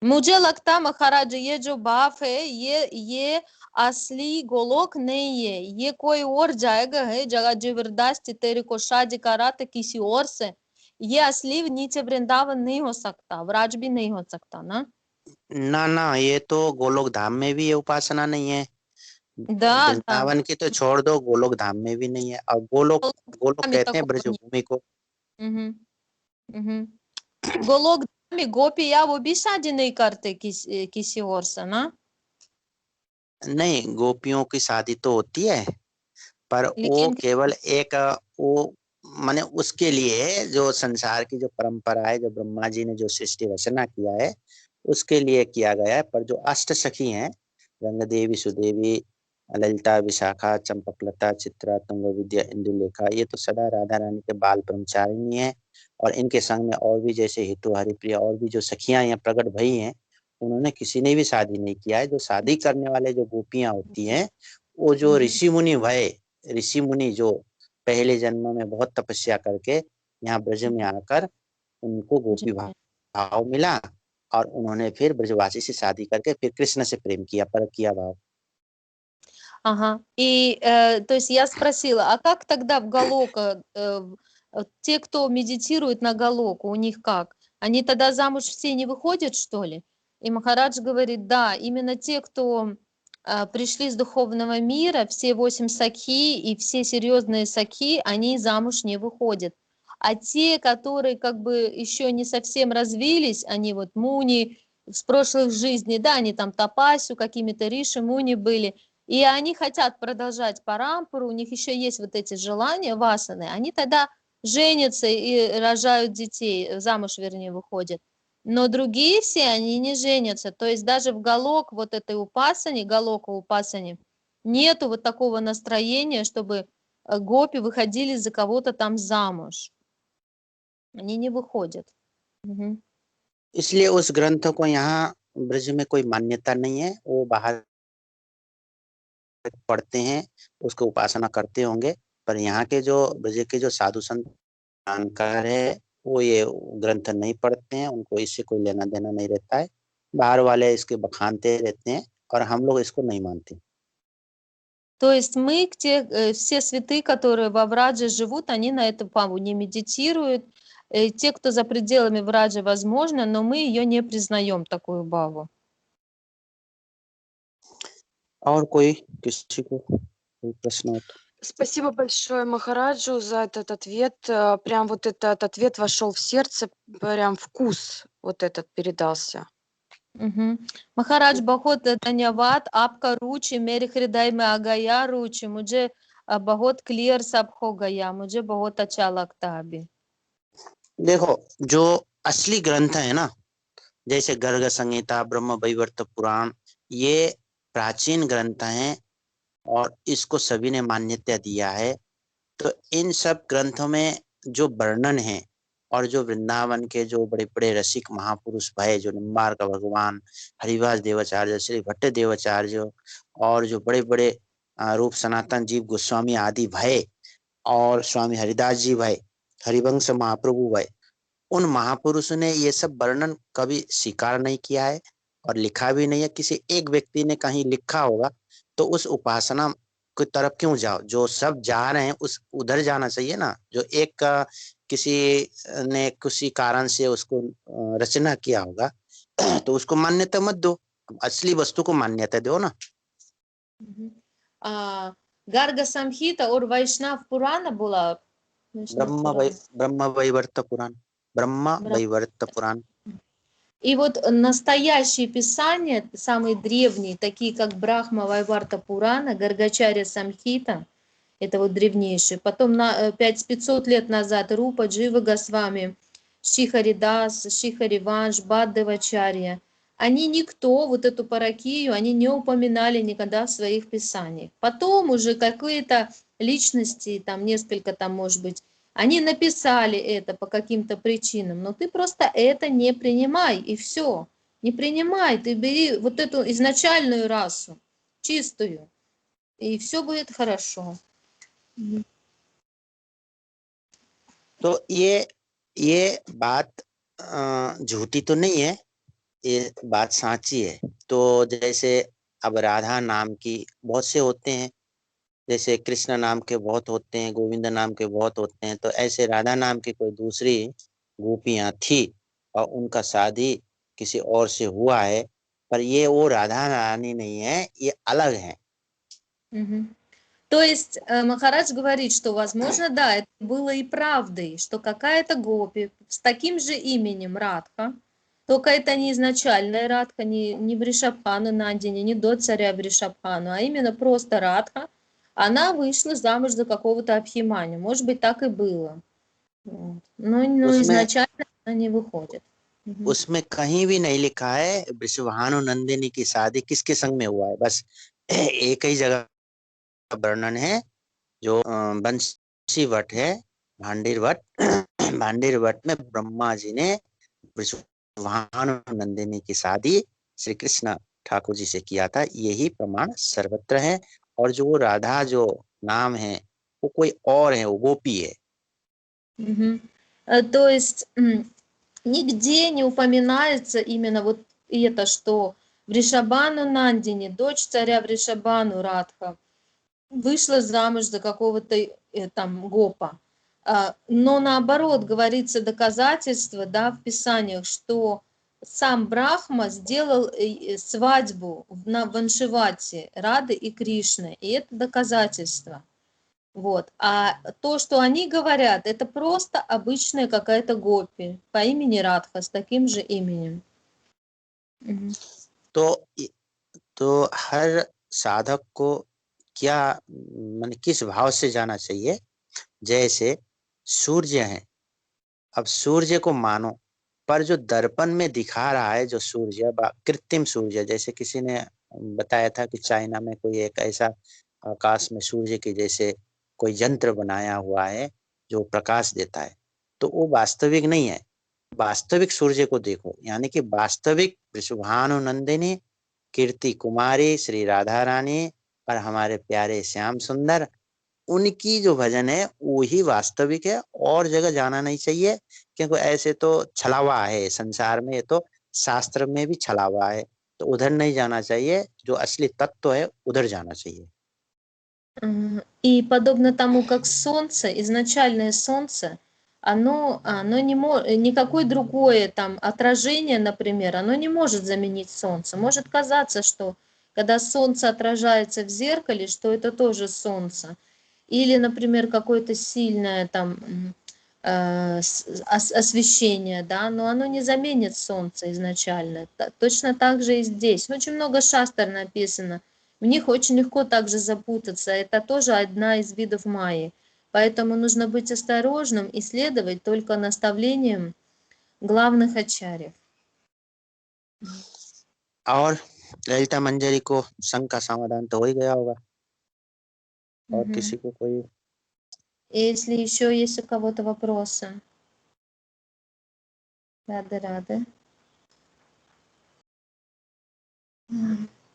मुझे लगता महाराज ये जो बाप है ये असली गोलोक नहीं है, ये कोई और जाएगा है, जगह जबरदस्ती तेरे को शादी करा तो किसी और से, ये असली नीचे वृंदावन नहीं हो सकता, व्राज भी नहीं हो सकता ना। ना ना, ये तो गोलोक धाम में भी ये उपासना नहीं है। Да, да. वृंदावन की तो छोड़ दो, गोलोक धाम में भी नहीं है। और गोलोक, गोलोक Голокधाме कहते हैं такого нет. ब्रजभूमि को। Мгм, мгम. गोलोकधाम में गोपियाँ वो भी शादी नहीं करते किसी और से ना, नहीं, गोपियों की शादी तो होती है, पर वो लेकिन केवल एक वो माने उसके लिए जो संसार की जो परंपरा है, जो ब्रह्मा जी ने जो सृष्टि रचना किया है, उसके लिए किया गया है। पर जो अष्ट सखी हैं, रंग देवी, सुदेवी, ललिता, विशाखा, चंपकलता, चित्रा, तुंग विद्या, इंदुलेखा, ये तो सदा राधा रानी के बाल ब्रह्मचारिणी है। और इनके संग में और भी जैसे हितु, हरिप्रिया, और भी जो सखियां यहाँ प्रकट भई हैं, उन्होंने किसी ने भी शादी नहीं किया है। जो शादी करने वाले जो गोपियां होती हैं, वो जो ऋषि मुनि भय, ऋषि मुनि जो पहले जन्म में बहुत तपस्या करके यहाँ ब्रज में आकर उनको गोपी भाव मिला, और उन्होंने फिर ब्रजवासी से शादी करके फिर कृष्ण से प्रेम किया, पर किया भाव। Ага. И, то есть я спросила, а как тогда в Галока, те, кто медитирует на Галоку, у них как? Они тогда замуж все не выходят, что ли? И Махарадж говорит, да, именно те, кто пришли с духовного мира, все 8 сакхи и все серьезные сакхи, они замуж не выходят. А те, которые как бы еще не совсем развились, они вот муни с прошлых жизней, да, они там тапасю, какими-то риши, муни были, и они хотят продолжать парампуру, у них еще есть вот эти желания, васаны, они тогда женятся и рожают детей, замуж, вернее, выходят. Но другие все, они не женятся. То есть даже в галок вот этой упасани, галока упасани, нету вот такого настроения, чтобы гопи выходили за кого-то там замуж. Они не выходят. Мгм. इसलिए उस ग्रंथ को यहाँ ब्रज में कोई मान्यता नहीं है। वो बाहर पढ़ते हैं, उसको उपासना करते होंगे, पर यहाँ के जो ब्रज के जो साधु संत जानकार है, वो ये ग्रंथ नहीं पढ़ते हैं, उनको इससे कोई लेना देना नहीं रहता है। बाहर वाले इसके बखानते रहते हैं, और हम लोग इसको नहीं मानते। То есть мы, все святые, которые во Врадже живут, они на эту паву не медитируют. Те, кто за пределами Враджи, возможно, но мы ее не признаем, такую баву. और कोई किसी को कोई प्रश्न हो तो? Спасибо большое Махараджу за этот ответ. Прям вот этот ответ вошел в сердце, прям вкус вот этот передался. महाराज बहुत धन्यवाद आपका। रुचि मेरे हृदय में आ गया, रुचि मुझे बहुत क्लियर सब हो गया, मुझे बहुत अच्छा लगता है अभी। देखो, जो असली ग्रंथ है ना, जैसे गर्ग संहिता, ब्रह्म वैवर्त पुराण, ये प्राचीन ग्रंथ हैं और इसको सभी ने मान्यता दिया है। तो इन सब ग्रंथों में जो वर्णन है और जो वृंदावन के जो बड़े बड़े रसिक महापुरुष भय, जो निम्बार का भगवान, हरिवास देवाचार्य, श्री भट्ट देवाचार्य और जो बड़े बड़े रूप सनातन जीव गोस्वामी आदि भय और स्वामी हरिदास जी भय, हरिवंश महाप्रभु भय, उन महापुरुषों ने ये सब वर्णन कभी स्वीकार नहीं किया है और लिखा भी नहीं है। किसी एक व्यक्ति ने कहीं लिखा होगा तो उस उपासना की तरफ क्यों जाओ? जो सब जा रहे हैं उस उधर जाना चाहिए ना। जो एक किसी ने किसी कारण से उसको रचना किया होगा तो उसको मान्यता मत दो, असली वस्तु को मान्यता दो ना। गार्ग संहिता और वैष्णव पुराण बोला, ब्रह्म वैवर्त पुराण, ब्रह्म वैवर्त पुराण। И вот настоящие писания, самые древние, такие как Брахма Вайварта Пурана, Гаргачарья Самхита, это вот древнейшие. Потом 500 лет назад Рупа Джива Госвами, Шихаридас, Шихариванш, Баддевачарья. Они никто, вот эту паракию, они не упоминали никогда в своих писаниях. Потом уже какие-то личности, там несколько, там может быть, они написали это по каким-то причинам, но ты просто это не принимай, и все. Не принимай, ты бери вот эту изначальную расу, чистую, и все будет хорошо. तो ये बात झूठी तो नहीं है, ये बात साची है। तो जैसे अब राधा नाम की बहुत से होते हैं, जैसे कृष्ण नाम के बहुत होते हैं, गोविंद नाम के बहुत होते हैं। तो ऐसे राधा नाम की कोई दूसरी गोपियां थी और उनका शादी किसी और से हुआ है, पर ये वो राधा रानी नहीं है, ये अलग है। То есть Махарадж говорит, что, возможно, да, это было и правдой, что какая-то гопи с таким же именем Радха, только это не изначальная Радха, не Вришабхану Нандини, не до царя Вришабхану, а именно просто Радха, она вышла замуж за какого-то Абхиманю. Может быть, так и было. Но изначально она не выходит. उसमें कहीं भी नहीं लिखा है वृषभानु नंदिनी की शादी किसके संग में हुआ है। बस एक ही जगह वर्णन है, जो बंशी वट है, Bhandir what, Bhandir what may Brahma ji ने वृषभानु नंदिनी की शादी श्री कृष्ण ठाकुर जी से किया था। यही प्रमाण सर्वत्र है। और जो राधा जो नाम है वो कोई और है, वो गोपी है। То есть нигде не упоминается именно вот это, что Вришабану Нандини, дочь царя Вришабану Радха, вышла замуж за какого-то там гопа. Но наоборот говорится доказательство, да, в Писаниях, что сам Брахма сделал свадьбу на Ваншивате Рады и Кришны, и это доказательство. Вот. А то, что они говорят, это просто обычная какая-то гопи по имени Радха с таким же именем. तो हर साधक को क्या मान किस भाव से जाना चाहिए? जैसे सूर्य है, अब सूर्य को मानो, पर जो दर्पण में दिखा रहा है जो सूर्य, कृत्रिम सूर्य, जैसे किसी ने बताया था कि चाइना में कोई एक ऐसा आकाश में सूर्य के जैसे कोई यंत्र बनाया हुआ है जो प्रकाश देता है, तो वो वास्तविक नहीं है। वास्तविक सूर्य को देखो, यानी कि वास्तविक वृषभानु नंदिनी, कीर्ति कुमारी, श्री राधा रानी और हमारे प्यारे श्याम सुंदर, उनकी जो भजन है वही वास्तविक है। और जगह जाना नहीं चाहिए, क्योंकि ऐसे तो छलावा है संसार में, तो शास्त्र में भी छलावा है, तो उधर नहीं जाना चाहिए। जो असली तत्व है उधर जाना चाहिए। И подобно тому, как солнце, изначальное солнце, оно не никакое другое там отражение, например, оно не может заменить солнце. Может казаться, что когда солнце отражается в зеркале, что это тоже солнце. Или, например, какое-то сильное там освещение, да, но оно не заменит солнце изначально. Точно так же и здесь. Очень много шастр написано. В них очень легко также запутаться. Это тоже одна из видов майи. Поэтому нужно быть осторожным и следовать только наставлениям главных ачарьев. और ललिता मंजरी को संघ का समाधान तो हो ही गया होगा और Мгм. किसी को कोई Если еще есть у кого-то вопросы. Рады.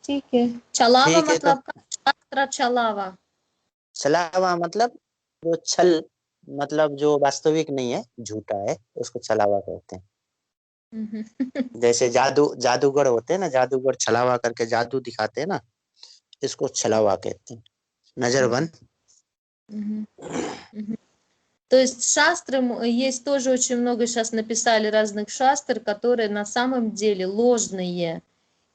ठीक है. Чалава ठीक है तो मतलब шастра чалава. छलावा मतलब जो छल मतलब जो वास्तविक नहीं है झूठा है उसको छलावा कहते हैं Мгм. जैसे जादूगर होते हैं ना जादूगर छलावा करके जादू दिखाते हैं ना इसको छलावा कहते हैं नजरबंद Мгм. Мгм. То есть шастры, есть тоже очень много, сейчас написали разных шастр, которые на самом деле ложные.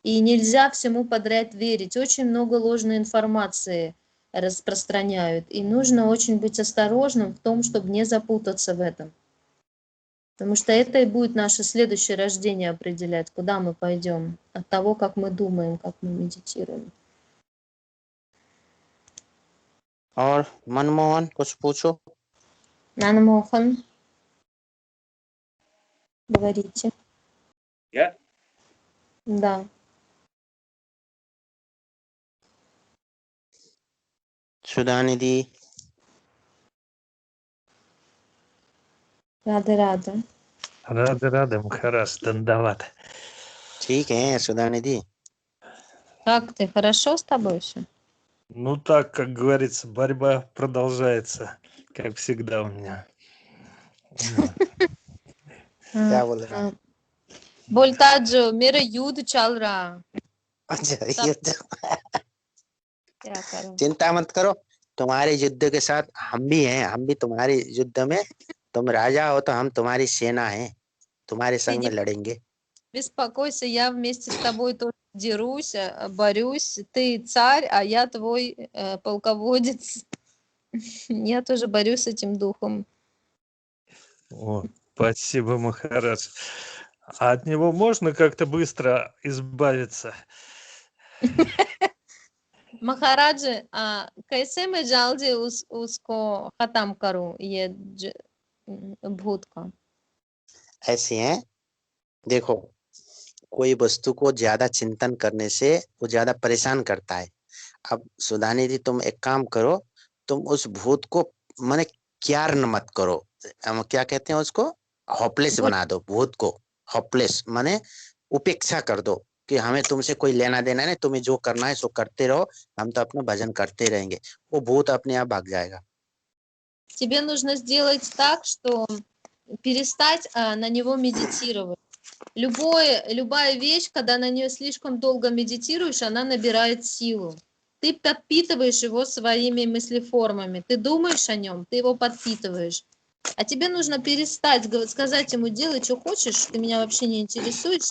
И нельзя всему подряд верить. Очень много ложной информации распространяют. И нужно очень быть осторожным в том, чтобы не запутаться в этом. Потому что это и будет наше следующее рождение определять, куда мы пойдем. От того, как мы думаем, как мы медитируем. और मनमोहन कुछ पूछो Нанмохан, говорите. Я? Да. सुधानिधि Рада. Рады, Махараш, Дандават. ठीक है सुधानिधि Как ты? Хорошо с тобой все? Ну так, как говорится, борьба продолжается, как всегда у меня. Вот. क्या बोल रहा है बोलता जो मेरा युद्ध चल रहा. अच्छा सब युद्ध क्या करूं? चिंता मत करो तुम्हारे युद्ध के साथ हम भी हैं हम भी तुम्हारे युद्ध में तुम राजा हो तो हम तुम्हारी सेना हैं तुम्हारे Ты संग में не लड़ेंगे беспокойся, я вместе с тобой тоже дерусь, борюсь. Ты царь, а я твой полководец. Я тоже борюсь с этим духом. О, спасибо, Махарадж. А от него можно как-то быстро избавиться? महाराज कैसे मैं जल्दी उसको खत्म करूं ये भूत को. ऐसे हैं देखो कोई वस्तु को ज्यादा चिंतन करने से वो ज्यादा परेशान करता है अब सुधानिधि तुम एक काम करो तुम उस भूत को माने क्यार्न मत करो हम क्या कहते हैं उसको होपलेस भूत बना दो भूत को होपलेस माने उपेक्षा कर दो कि हमें तुमसे कोई लेना देना नहीं तुम्हें जो करना है सो करते रहो हम तो अपना भजन करते रहेंगे वो भूत अपने आप भाग जाएगा Тебе нужно сделать так, что перестать на него медитировать. Любая вещь, когда на нее слишком долго медитируешь, она набирает силу. Ты подпитываешь его своими мыслеформами. Ты думаешь о нем, ты его подпитываешь. А тебе нужно перестать сказать ему, делай, что хочешь, ты меня вообще не интересуешь.